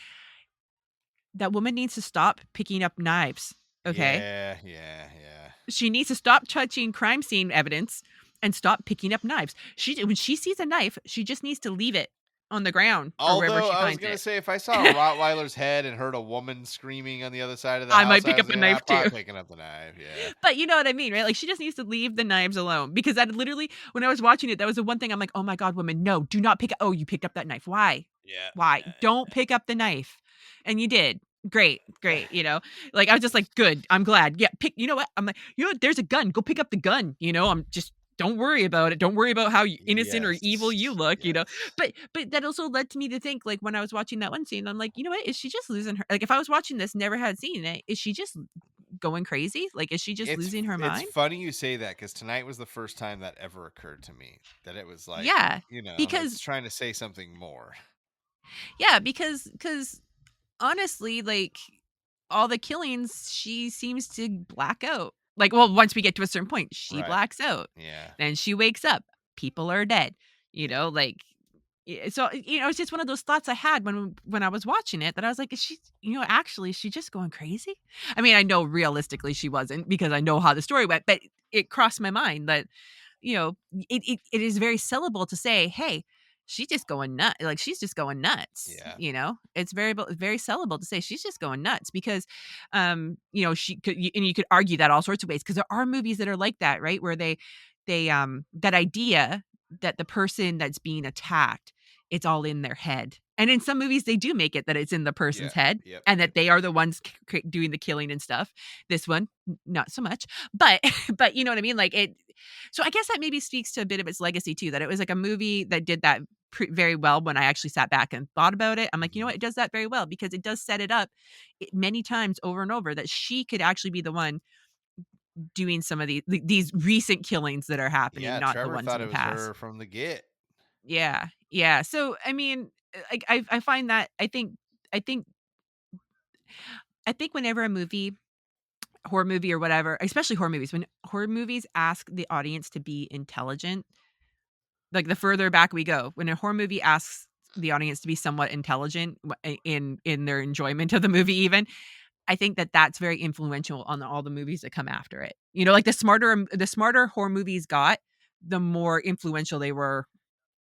That woman needs to stop picking up knives, okay? Yeah, yeah, yeah. She needs to stop touching crime scene evidence and stop picking up knives. When she sees a knife, she just needs to leave it on the ground or wherever Although she I was finds gonna it. say, if I saw a Rottweiler's head and heard a woman screaming on the other side of the I house, might I pick was up a gonna, I'm knife too. probably picking up the knife. Yeah, But you know what I mean, right? Like, she just needs to leave the knives alone, because that literally, when I was watching it, that was the one thing I'm like, "Oh my god, woman, no, do not pick up, oh, you picked up that knife. Why? yeah, Why? yeah, Don't pick up the knife." And you did. Great, great, Like, I was just like, "Good, I'm glad." Yeah, you know what? I'm like, there's a gun. Go pick up the gun, I'm just, don't worry about it. Don't worry about how innocent or evil you yes, look. yes. But that also led to me to think, like, when I was watching that one scene, I'm like, "You know what? Is she just losing her, like, if I was watching this, never had seen it, is she just going crazy? Like, is she just losing her It's mind?" funny you say that because tonight was the first time that ever occurred to me that it was like, Yeah, it's because trying to say something more. yeah, because honestly, like, all the killings, she seems to black out. Like, well, once we get to a certain point, she Right. blacks out. Yeah. Then she wakes up. People are dead. Like, so it's just one of those thoughts I had when I was watching it, that I was like, is she, actually, is she just going crazy? I mean, I know realistically she wasn't, because I know how the story went, but it crossed my mind that, it is very sellable to say, hey, she's just going nuts. Like, she's just going nuts, Yeah. you know? It's very sellable to say she's just going nuts because, you know, she could, and you could argue that all sorts of ways because there are movies that are like that, right? Where that idea that the person that's being attacked, it's all in their head. And in some movies, they do make it that it's in the person's Yeah. head Yep. and that they are the ones doing the killing and stuff. This one, not so much, but, but you know what I mean? Like it, so I guess that maybe speaks to a bit of its legacy too, that it was like a movie that did that very well when I actually sat back and thought about it. I'm like, you know Mhm. what? It does that very well because it does set it up many times over and over that she could actually be the one doing some of these recent killings that are happening, Yeah, not the Trevor ones thought in it the was past. her from the get. Yeah. Yeah. So I mean, like I find that I think I think whenever a movie, horror movie or whatever, especially horror movies, when horror movies ask the audience to be intelligent, like the further back we go, when a horror movie asks the audience to be somewhat intelligent in their enjoyment of the movie even, I think that that's very influential on all the movies that come after it. You know, like the smarter horror movies got, the more influential they were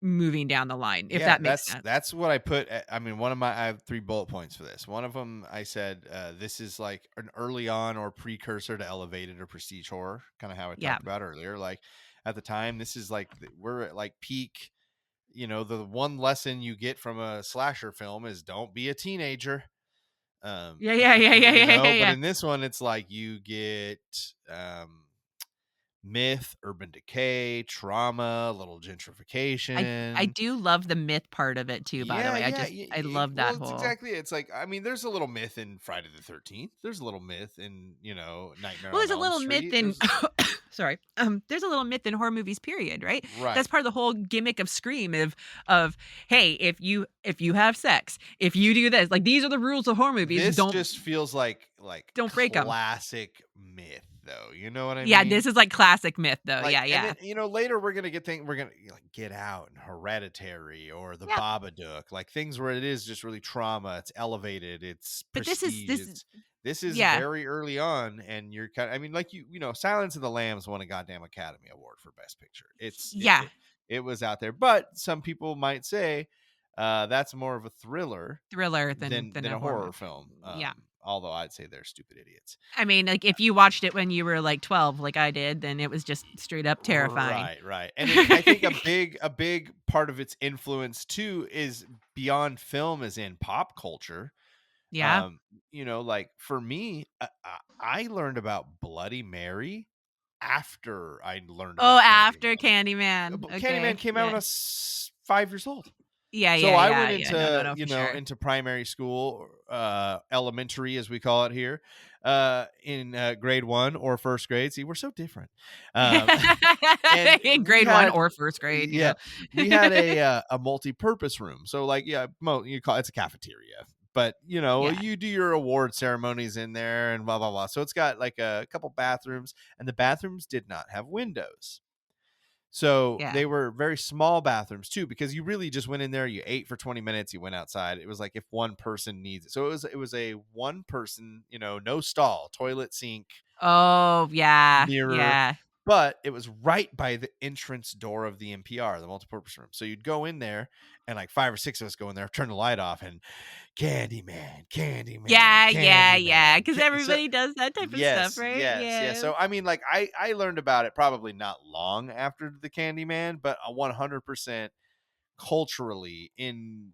moving down the line, if Yeah, that makes sense. that's what I put. I mean, one of my I have 3 bullet points for this. One of them I said this is like an early on or precursor to elevated or prestige horror, kind of how I Yeah. talked about earlier. Like at the time, this is like we're at like peak. You know, the one lesson you get from a slasher film is don't be a teenager. Yeah, yeah, yeah, yeah, You yeah, yeah, know, but yeah. in this one, it's like you get myth, urban decay, trauma, a little I gentrification. do love the myth part of it too, by the Yeah, way. yeah, I love well, that it's whole. exactly it. It's like I mean, there's a little myth in Friday the 13th. There's a little myth in Nightmare Well, on there's a Elm little myth Street. in There's sorry. There's a little myth in horror movies, period, right? That's right. part of the whole gimmick of Scream of hey, if you have sex, if you do this, like these are the rules of horror movies. This just feels like Don't break them. classic myth, though. You know what I Yeah, mean? this is like classic myth though. Like, Yeah, and yeah. then later we're gonna we're gonna like Get Out and Hereditary or The Yep. Babadook, like things where it is just really trauma. It's elevated. It's But prestige. This is yeah. very early on, and you're kind of, I mean, like Silence of the Lambs won a goddamn Academy Award for Best Picture. Yeah. It was out there, but some people might say that's more of a thriller Thriller than than a a horror horror movie. film. Yeah. Although I'd say they're stupid idiots. I mean, like if you watched it when you were like 12 like I did, then it was just straight up terrifying. Right. And I think a big part of its influence too is beyond film, is in pop culture. Yeah. Like for me, I learned about Bloody Mary after I learned Oh, about after Candyman. Candyman. Candyman Okay. came out when Yeah. I was 5 years old. Yeah, So yeah, I yeah, went yeah. No, no, into, no, for sure. into primary school, elementary, as we call it here, in grade 1 or first grade. See, we're so different. And In we grade 1 had, or first grade, you know. yeah, we had a multi-purpose room. So like, yeah, you call it's a cafeteria, but Yeah, you do your award ceremonies in there and blah blah blah. So it's got like a couple bathrooms, and the bathrooms did not have windows. So yeah. they were very small bathrooms too, because you really just went in there, you ate for 20 minutes, you went outside. It was like if one person needs it. So it was a one person, no stall, toilet, sink, Oh, yeah, mirror, yeah. but it was right by the entrance door of the MPR, the multipurpose room. So you'd go in there, and like 5 or 6 of us go in there, turn the light off, and Candyman, Candyman, Yeah, yeah, yeah, Candyman. 'cause So everybody does that type of stuff, yes, right? yes, yes. Yeah. So I mean, like I learned about it probably not long after the Candyman, but 100% culturally in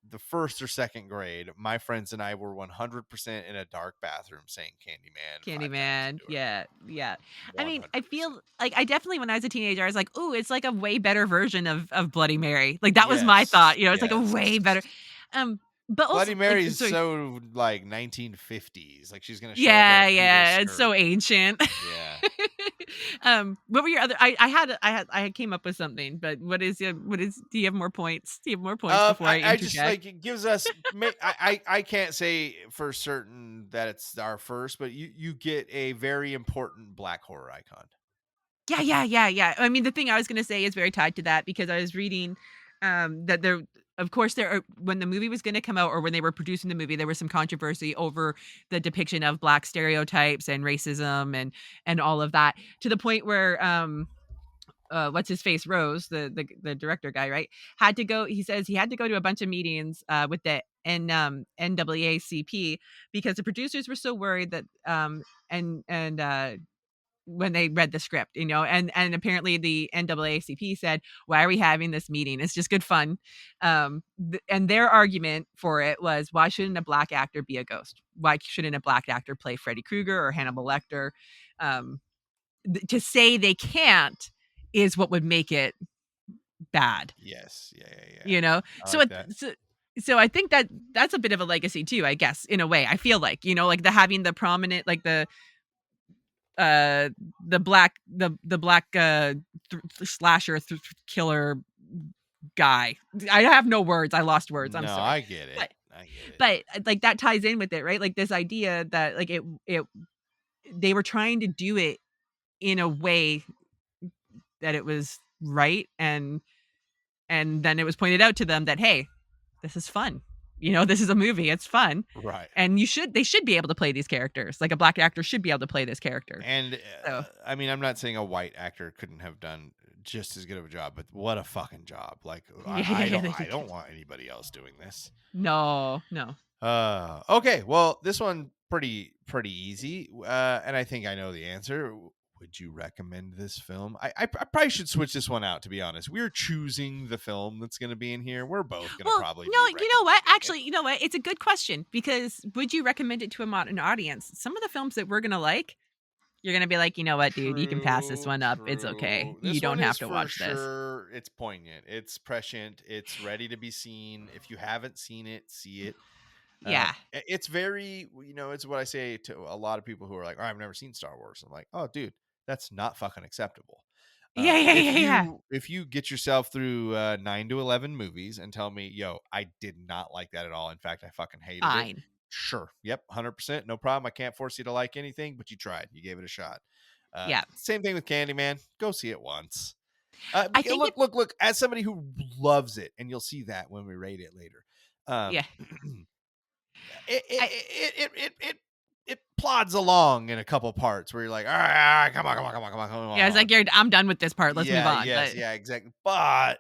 the first or second grade, my friends and I were 100% in a dark bathroom saying Candyman 5 times Candyman. into Yeah, yeah. it. I mean, I 100%. feel like I definitely when I was a teenager, I was like, "Ooh, it's like a way better version of Bloody Mary." Like, that was my Yes, thought, you know, it's like a yes. way better but also, Bloody like, Mary is sorry. so like 1950s. Like she's gonna show up in a Yeah, poodle yeah, it's so skirt. ancient. Yeah. What were your other I had came up with something, but what is do you have more points? Do you have more points before I I just interject? like it gives us. I can't say for certain that it's our first, but you get a very important black horror icon. Yeah, yeah, yeah, yeah. I mean, the thing I was gonna say is very tied to that because I was reading that there of course there are when the movie was gonna come out or when they were producing the movie, there was some controversy over the depiction of black stereotypes and racism and all of that to the point where what's his face, Rose, the director guy, right, had to go. He says he had to go to a bunch of meetings with the NAACP because the producers were so worried that and when they read the script, and apparently the NAACP said, "Why are we having this meeting? It's just good fun." And their argument for it was, why shouldn't a black actor be a ghost? Why shouldn't a black actor play Freddy Krueger or Hannibal Lecter? To say they can't is what would make it bad. Yes. Yeah. I So like that. so I think that's a bit of a legacy too, I guess, in a way. I feel like, like the having the prominent, like the black slasher killer guy. I have no words. I lost words. I'm No, sorry. I get it. But like that ties in with it, right? Like this idea that like it they were trying to do it in a way that it was right, and then it was pointed out to them that, hey, this is fun. This is a movie. It's fun. Right. And they should be able to play these characters. Like a black actor should be able to play this character. And I mean, I'm not saying a white actor couldn't have done just as good of a job, but what a fucking job. Like I don't want anybody else doing this. No. Okay. Well, this one pretty easy. And I think I know the answer. Would you recommend this film? I probably should switch this one out, to be honest. We're choosing the film that's going to be in here. We're both going to probably. No, you know what? Actually, you know what? It's a good question, because would you recommend it to a modern audience? Some of the films that we're going to like, you're going to be like, you know what, dude, you can pass this one up. It's okay. This you don't have to watch this. It's poignant. It's prescient. It's ready to be seen. If you haven't seen it, see it. Yeah. It's very, it's what I say to a lot of people who are like, oh, I've never seen Star Wars. I'm like, oh, dude, that's not fucking acceptable. If you get yourself through 9 to 11 movies and tell me, yo, I did not like that at all. In fact, I fucking hated it. Sure. Yep. 100%. No problem. I can't force you to like anything, but you tried. You gave it a shot. Yeah. Same thing with Candyman. Go see it once. Look, as somebody who loves it, and you'll see that when we rate it later. Yeah. It plods along in a couple parts where you're like, all right, come on. Yeah, it's like, I'm done with this part. Let's move on. Yes, yeah, exactly. But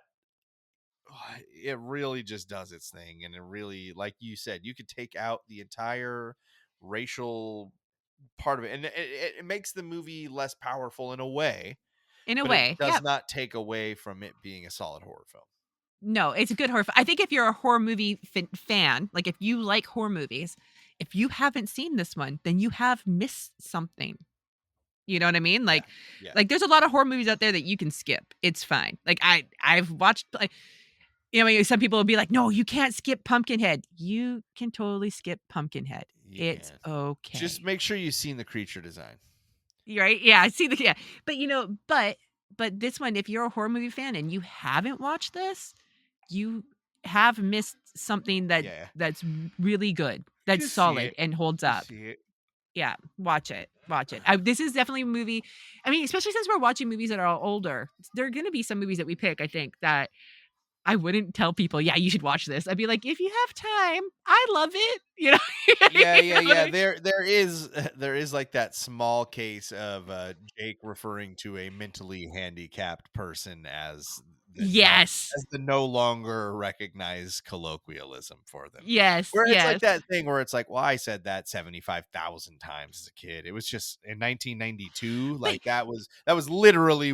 it really just does its thing. And it really, like you said, you could take out the entire racial part of it. And it makes the movie less powerful in a way. It does not take away from it being a solid horror film. No, it's a good horror. I think if you're a horror movie fan, like if you like horror movies, if you haven't seen this one, then you have missed something. You know what I mean? Like, like there's a lot of horror movies out there that you can skip. It's fine. Like I've watched, like, some people will be like, no, you can't skip Pumpkinhead. You can totally skip Pumpkinhead. It's okay. Just make sure you've seen the creature design. Right? Yeah, I see but but this one, if you're a horror movie fan and you haven't watched this, you have missed something that's really good, that's just solid and holds up. Yeah, watch it. This is definitely a movie. I mean, especially since we're watching movies that are older, there are going to be some movies that we pick, I think, that I wouldn't tell people, yeah, you should watch this. I'd be like, if you have time, I love it. Yeah. There is like that small case of Jake referring to a mentally handicapped person as the no longer recognized colloquialism for them. Yes. Where it's like that thing where it's like, well, I said that 75,000 times as a kid. It was just in 1992. Like that was literally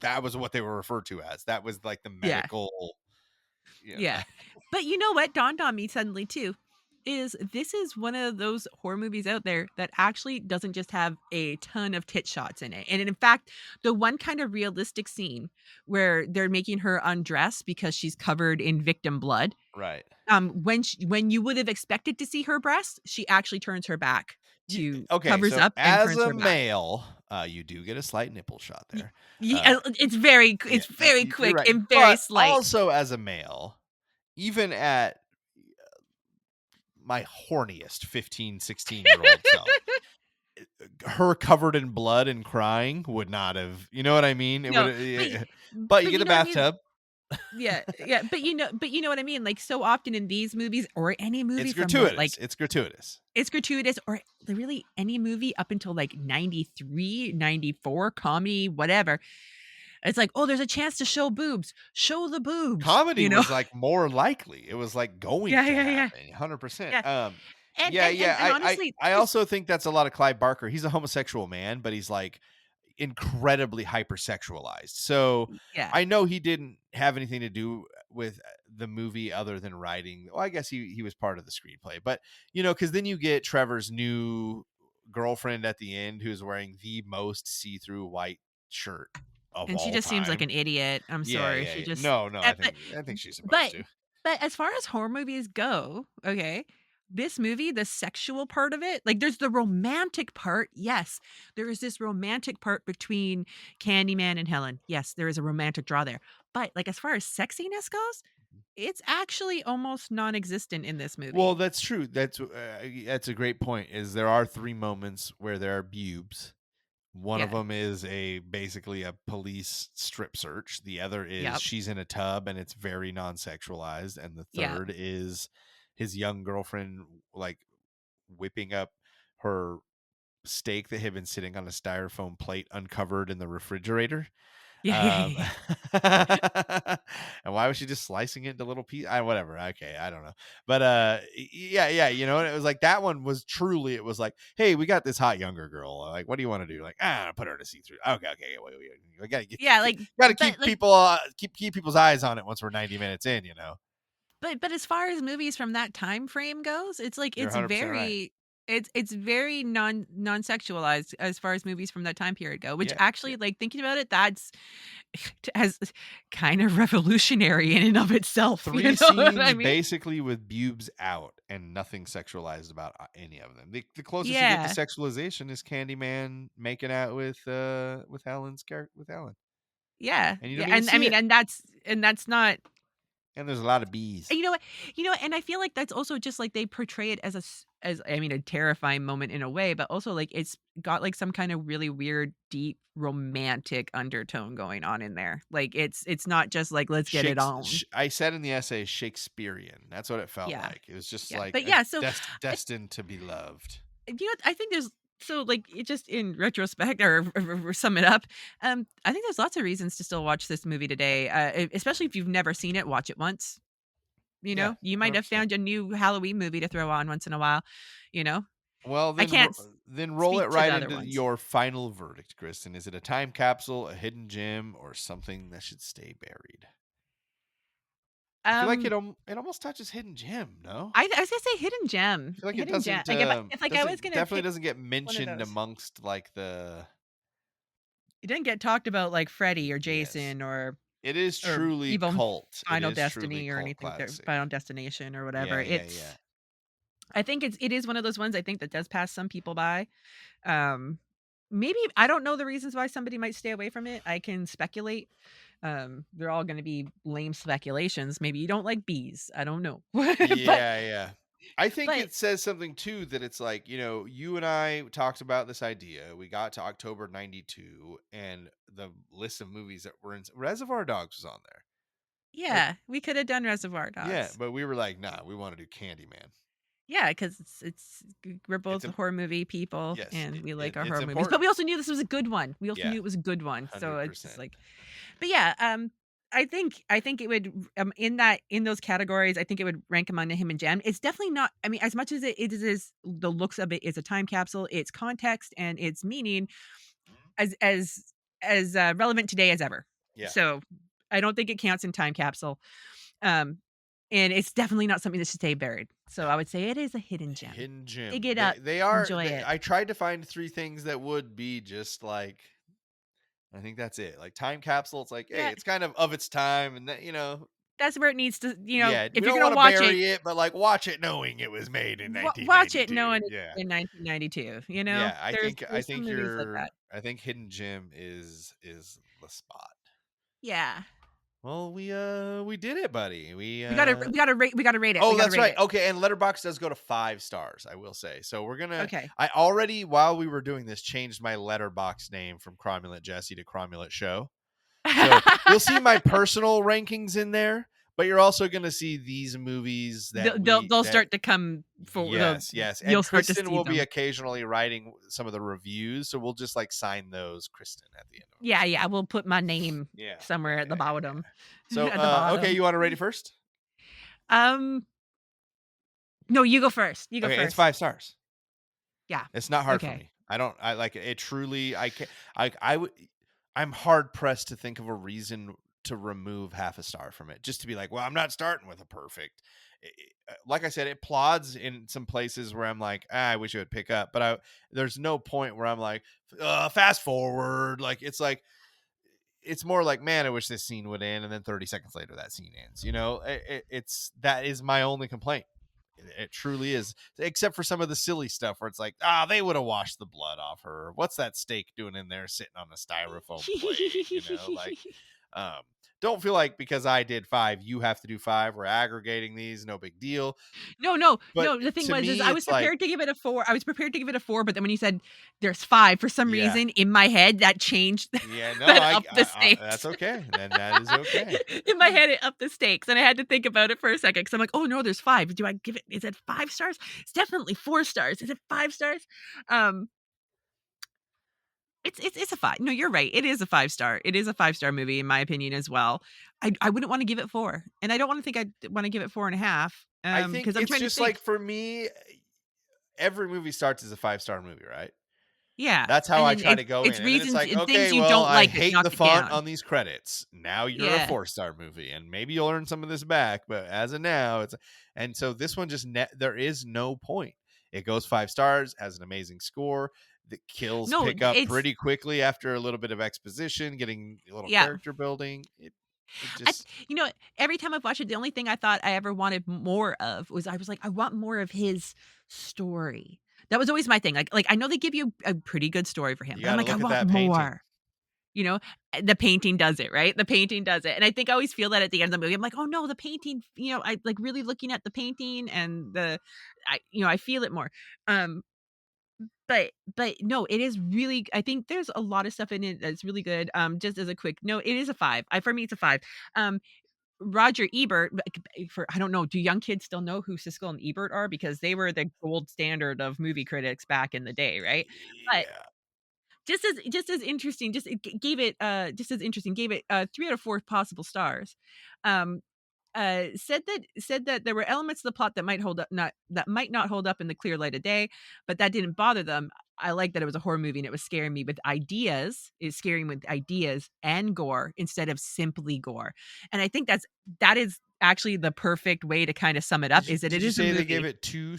that was what they were referred to as. That was like the medical. Yeah. But you know what dawned on me suddenly too, is this is one of those horror movies out there that actually doesn't just have a ton of tit shots in it. And in fact, the one kind of realistic scene where they're making her undress because she's covered in victim blood. Right. When you would have expected to see her breast, she actually turns her back to covers so up and as turns her a male, you do get a slight nipple shot there. It's very quick right. and very slight. Also, as a male, even at my horniest 15, 16-year-old self, her covered in blood and crying would not have, you know what I mean? But you get a bathtub. Yeah, yeah, but you know what I mean, like, so often in these movies or any movie It's from the gratuitous. like, It's gratuitous. it's gratuitous or really any movie up until, like, 93, 94, comedy, whatever. It's like, "Oh, there's a chance to show boobs. Show the boobs," Comedy you know? was like more likely. It was like going Yeah, to yeah, yeah, happen 100%. yeah, and Yeah, and and yeah. and I honestly, I there's also think that's a lot of Clive Barker. He's a homosexual man, but he's like incredibly hypersexualized. So yeah, I know he didn't have anything to do with the movie other than writing. Well, I guess he was part of the screenplay, but because then you get Trevor's new girlfriend at the end who's wearing the most see-through white shirt of and she all just seems like time. an idiot, I'm Yeah, sorry, yeah, she yeah. just No, no, I think she's supposed but to. but as far as horror movies go, okay, this movie, the sexual part of it, like, there's the romantic part, yes, there is this romantic part between Candyman and Helen, yes, there is a romantic draw there, but, like, as far as sexiness goes, it's actually almost non-existent in this Well, movie. that's true. That's a great point. Is there are three moments where there are bubes. One of Yeah, them is basically a police strip search. The other is yep, she's in a tub and it's very non-sexualized. And the yep. third is his young girlfriend like whipping up her steak that had been sitting on a styrofoam plate uncovered in the refrigerator. Yeah, yeah, Um, yeah, and why was she just slicing it into little pieces? Whatever. Okay, I don't know. But yeah, yeah. And it was like that one was truly. It was like, hey, we got this hot younger girl. Like, what do you want to do? Like, put her in a see through. Okay, okay. Wait. We gotta yeah, like, gotta but, keep like people keep people's eyes on it once we're 90 minutes in. but as far as movies from that time frame goes, it's like You're 100% right. it's very non-sexualized as far as movies from that time period go, which Yeah, yeah. actually, like, thinking about it, that's as kind of revolutionary in and of itself, you Three know what I scenes mean? basically with bubes out and nothing sexualized about any of them. The closest you get to Yeah. sexualization is Candyman making out with Helen's character with Helen, Yeah. and you Yeah, don't even and I see mean, it. and that's not And there's a lot of bees. and you know what, and I feel like that's also just, like, they portray it as as I mean, a terrifying moment in a way, but also, like, it's got, like, some kind of really weird, deep, romantic undertone going on in there. Like, it's not just like, "Let's get it on." I said in the essay Shakespearean. That's what it felt Yeah. like. It was just Yeah. like But yeah, so I destined to be loved. I think there's so, like, it just in retrospect or sum it up, I think there's lots of reasons to still watch this movie today, especially if you've never seen it, watch it once, you Yeah, know? You might have 100%. found a new Halloween movie to throw on once in a while, you know? Well, I can't then roll it speak to right the other into ones. your final verdict, Kristen. Is it a time capsule, a hidden gem, or something that should stay buried? I feel like Um, it almost touches hidden gem. No, I was gonna say hidden gem, I feel like it hidden gem. doesn't Like, if, like, I was doesn't gonna definitely pick doesn't get one of mentioned those. amongst like the It didn't get talked about like Freddy or yes. Jason It is or truly even cult. It Final is truly Destiny or cult anything there classic. Final Destination or whatever. Yeah, yeah, yeah. I think it is one of those ones I think that does pass some people by. Um, maybe I don't know the reasons why somebody might stay away from it. I can speculate. They're all gonna be lame speculations. Maybe you don't like bees. I don't know. But Yeah, yeah. I think but it says something too that it's like, you and I talked about this idea. We got to October 92 and the list of movies that were in Reservoir Dogs was on there. Like, yeah, we could have done Reservoir yeah, Dogs. but we were like, nah, we want to do Candyman. Yeah, because we're It's both a horror movie people yes, and we like our it's horror movies. But we important. also knew this was a good one. We also Yeah, knew it was a good one. So it's just 100%. like but yeah, I think it would in those categories, I think it would rank among him and Gem. It's definitely not I mean, as much as it is the looks of it is a time capsule, its context and its meaning as relevant today as ever. Yeah. So, I don't think it counts in time capsule. Um, and it's definitely not something that should stay buried. So, I would say it is a hidden gem. Hidden Dig gem. it up, They are enjoy it. I tried to find three things that would be just like I think that's it. Like time capsule, it's like, hey, Yeah, it's kind of its time and that, that's where it needs to yeah, if we you're don't gonna want to watch it, bury it, but like watch it knowing it was made in watch it 1992. knowing it's Yeah. in 1992, you know? Yeah, I There's think I there's some think movies like you're that. I think Hidden Gem is the spot. Yeah. Well, we did it, buddy. We gotta rate it. We Oh, gotta that's rate right. it. Okay, and Letterboxd does go to 5 stars, I will say. So Okay. I already while we were doing this changed my Letterbox name from Cromulent Jesse to Cromulent Show. So you'll see my personal rankings in there, but you're also going to see these movies that They'll start to come for the yes. you'll And start to Kristen see will be them. occasionally writing some of the reviews, so we'll just like sign those Kristen at the end of them. Yeah, we'll put my name somewhere at the bottom. So, At the okay, bottom. you want to rate it first? No, you go first. You go Okay, it's first. 5 stars. Yeah. It's not hard for Okay. me. I like it truly. I can I would I'm hard pressed to think of a reason to remove half a star from it, just to be like, well, I'm not starting with a perfect. Like I said, it plods in some places where I'm like, I wish it would pick up, but there's no point where I'm like, fast forward. It's more like, man, I wish this scene would end, and then 30 seconds later that scene ends. It's that is my only complaint. It truly is, except for some of the silly stuff where it's like, they would have washed the blood off her. What's that steak doing in there sitting on a styrofoam plate? Don't feel like because I did 5, you have to do 5. We're aggregating these, no big deal. No. But The thing to is me, I was it's like, prepared to give it a 4. I was prepared to give it a 4, but then when you said there's 5, for some yeah, reason in my head that changed yeah, no, that up the that's stakes. okay. Then that is okay. In my head, it upped the stakes, and I had to think about it for a second because I'm like, oh no, there's 5. Do I give it? Is it 5 stars? It's definitely 4 stars. Is it 5 stars? It's a 5. No, you're right. It is a 5 star. It is a 5-star movie in my opinion as well. I wouldn't want to give it 4, and I don't want to think I'd want to give it 4.5. I think Because I'm it's trying to just think. like, for me, every movie starts as a 5-star movie, right? Yeah, That's how and I then try to go in. it's And then it's reasons like, and okay, things you well, don't I like that hate knock the it font down. on these credits. Now you're a Yeah. 4-star movie, and maybe you'll earn some of this back, but as of now, and so this one just there is no point. It goes 5 stars, has an amazing score. The kills No, pick up it's pretty quickly after a little bit of exposition, getting a little yeah. character building. It I just every time I've watched it, the only thing I thought I ever wanted more of was I was like, I want more of his story. That was always my thing. Like I know they give you a pretty good story for him, you but I'm got to like, I look at want that painting. more. You know, the painting does it, right? The painting does it. And I think I always feel that at the end of the movie. I'm like, oh no, the painting, I like really looking at the painting and I feel it more. Um, but no, it is really, I think there's a lot of stuff in it that's really good. Just as a quick no, it is a 5. For me, it's a 5. Um, Roger Ebert, for I don't know, do young kids still know who Siskel and Ebert are? Because they were the gold standard of movie critics back in the day, right? But Yeah. just as interesting, just it gave it just as interesting, gave it 3 out of 4 possible stars. Um, said that there were elements of the plot that might not hold up in the clear light of day, but that didn't bother them. I like that it was a horror movie and it was scaring me with ideas. It's scaring with ideas and gore instead of simply gore. And I think that is actually the perfect way to kind of sum it up. Is that Did it you is a say they gave movie it two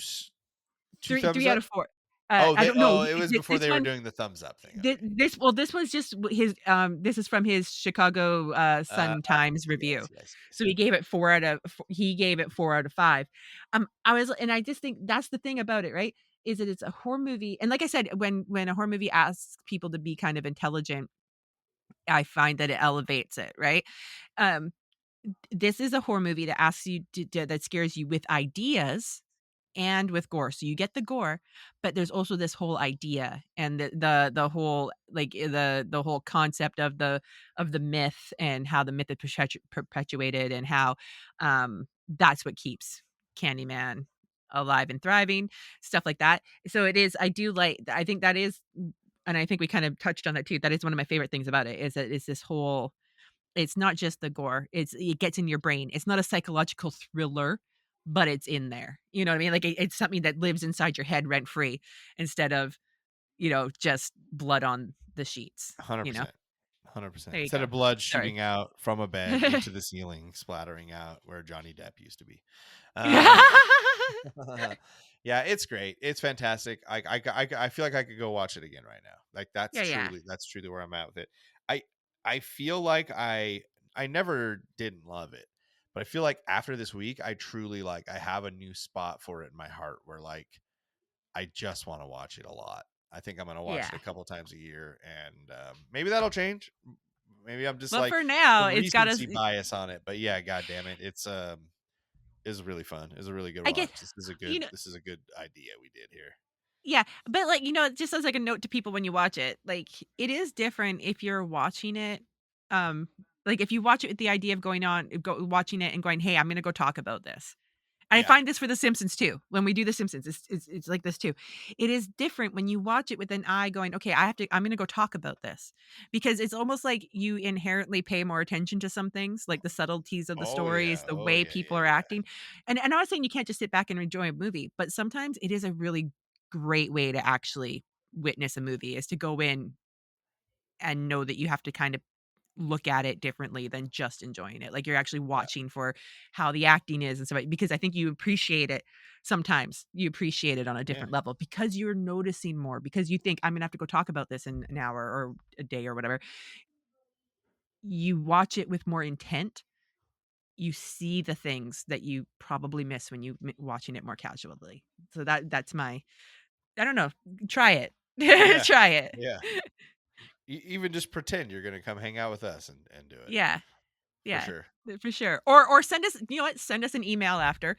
three thumbs three out up? of 4. Oh, I don't know. it was before This they were one doing the thumbs up thing. Thi Okay. this was just his, this is from his Chicago, Sun-Times review. Yes. So he gave it 4 out of 5. I just think that's the thing about it, right? Is that it's a horror movie, and like I said, when a horror movie asks people to be kind of intelligent, I find that it elevates it, right? Um, this is a horror movie that asks you that scares you with ideas and with gore. So you get the gore, but there's also this whole idea and the whole the whole concept of the myth and how the myth is perpetuated and how that's what keeps Candyman alive and thriving, stuff like that. So it is I think that is, and I think we kind of touched on that too. That is one of my favorite things about it is that it's this whole, it's not just the gore, it gets in your brain. It's not a psychological thriller, but it's in there. You know what I mean? Like, it's something that lives inside your head rent free instead of, just blood on the sheets, you know? 100%. 100%. There you Instead go. of blood Sorry. shooting out from a bed into the ceiling, splattering out where Johnny Depp used to be. Um, yeah, it's great. It's fantastic. I feel like I could go watch it again right now. Like Yeah. that's truly where I'm at with it. I I feel like I never didn't love it, but I feel like after this week, I truly I have a new spot for it in my heart where I just want to watch it a lot. I think I'm going to watch Yeah. it a couple times a year, and maybe that'll change. Maybe I'm just But like for now, some it's got recency us bias on it. But yeah, god damn it, it's really fun. It's a really good I get watch. you know This is a good idea we did here. yeah, but, just as, like, a note to people when you watch it, like, it is different if you're watching it Like if you watch it with the idea of watching it and going, "Hey, I'm gonna go talk about this." I Yeah. find this for The Simpsons too. When we do The Simpsons, it's like this too. It is different when you watch it with an eye going, "Okay, I'm gonna go talk about this." Because it's almost like you inherently pay more attention to some things, like the subtleties of the Oh yeah. stories, the Oh way yeah. people Yeah. are Yeah. acting. And I'm not saying you can't just sit back and enjoy a movie, but sometimes it is a really great way to actually witness a movie is to go in and know that you have to kind of look at it differently than just enjoying it. Like you're actually Yeah. watching for how the acting is and stuff because I think you appreciate it sometimes. You appreciate it on a Yeah. different level because you're noticing more because you think I'm going to have to go talk about this in an hour or a day or whatever. You watch it with more intent. You see the things that you probably miss when watching it more casually. So that's my I don't know, try it. Yeah. Try it. Yeah. Even just pretend you're gonna come hang out with us and do it Yeah. for Yeah, sure. for sure. Or send us you know what? Send us an email after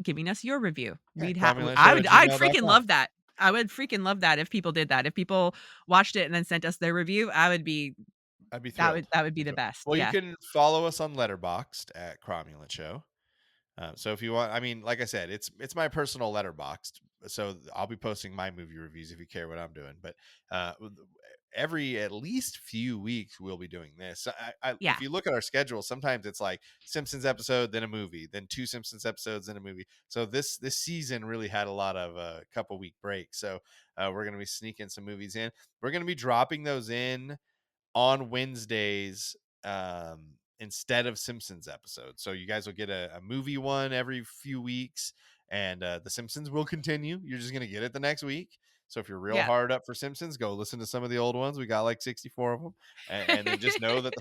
giving us your review. Yeah. I'd freaking CromulentShow@gmail.com. love that. I would freaking love that if people did that. If people watched it and then sent us their review, I'd be thrilled. that would Be be the thrilled. best. Well, you Yeah. can follow us on Letterboxd at Cromulent Show. So if you want, I mean, like I said, it's my personal Letterboxd. So I'll be posting my movie reviews if you care what I'm doing. But every at least few weeks we'll be doing this. So Yeah. if you look at our schedule, sometimes it's like Simpsons episode, then a movie, then 2 Simpsons episodes, then a movie. So this season really had a lot of couple week break. So we're gonna be sneaking some movies in. We're gonna be dropping those in on Wednesdays instead of Simpsons episodes. So you guys will get a movie one every few weeks, and the Simpsons will continue. You're just gonna get it the next week. So if you're real Yeah. hard up for Simpsons, go listen to some of the old ones. We got like 64 of them, and then just know that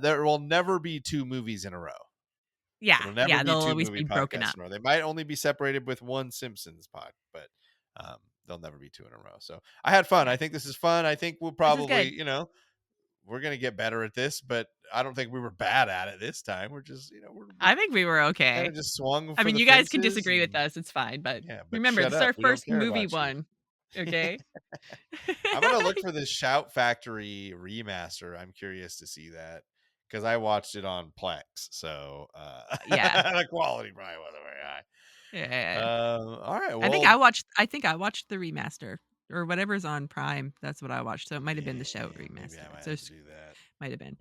there will never be 2 movies in a row. Yeah. It'll never Yeah, be they'll 2 always movie be broken podcasts up. in a row. They might only be separated with one Simpsons pod, but they'll never be 2 in a row. So I had fun. Yeah. I think this is fun. I think we'll This is probably, good. we're gonna get better at this, but I don't think we were bad at it this time. We're just, we're I think we were kind of okay. just swung I for mean, the you guys can fences, disagree with and us. It's fine, but yeah, but remember, shut this is up. our We don't first care movie about you. one. Okay? I'm gonna look for this Shout Factory remaster. I'm curious to see that because I watched it on Plex, so Yeah. the quality probably wasn't very high. Yeah. All right, I well, think I watched the remaster or whatever's on Prime. That's what I watched. So it might have been the show yeah, maybe remaster. I might So have it to do that. might have been.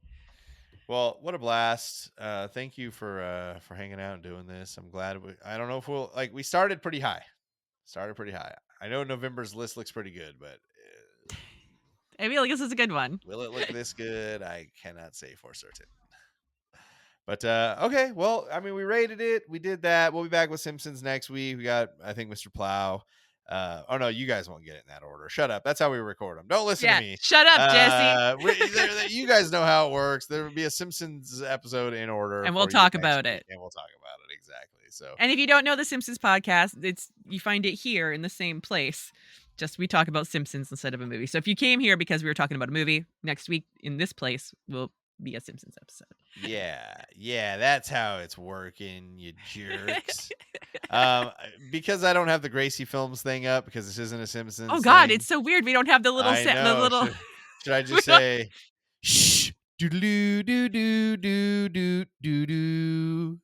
Well, what a blast! Thank you for hanging out and doing this. I'm glad. I don't know if we started pretty high. I know November's list looks pretty good, but I feel like this is a good one. will it look this good? I cannot say for certain. But okay, well, I mean, we rated it. We did that. We'll be back with Simpsons next week. We got, I think, Mr. Plow. Oh no, you guys won't get it in that order. Shut up. That's how we record them. Don't listen to Yeah. me. Shut up, Jesse. You guys know how it works. There will be a Simpsons episode in order, And we'll for you talk next about week, it. and we'll talk about it exactly. So, And if you don't know the Simpsons podcast, you find it here in the same place. Just we talk about Simpsons instead of a movie. So if you came here because we were talking about a movie, next week in this place will be a Simpsons episode. yeah, that's how it's working, you jerks. Because I don't have the Gracie Films thing up because this isn't a Simpsons. Oh God, thing. it's so weird. We don't have the little I set, the know. little. Should I just say, shh, doo doo doo doo doo doo doo doo?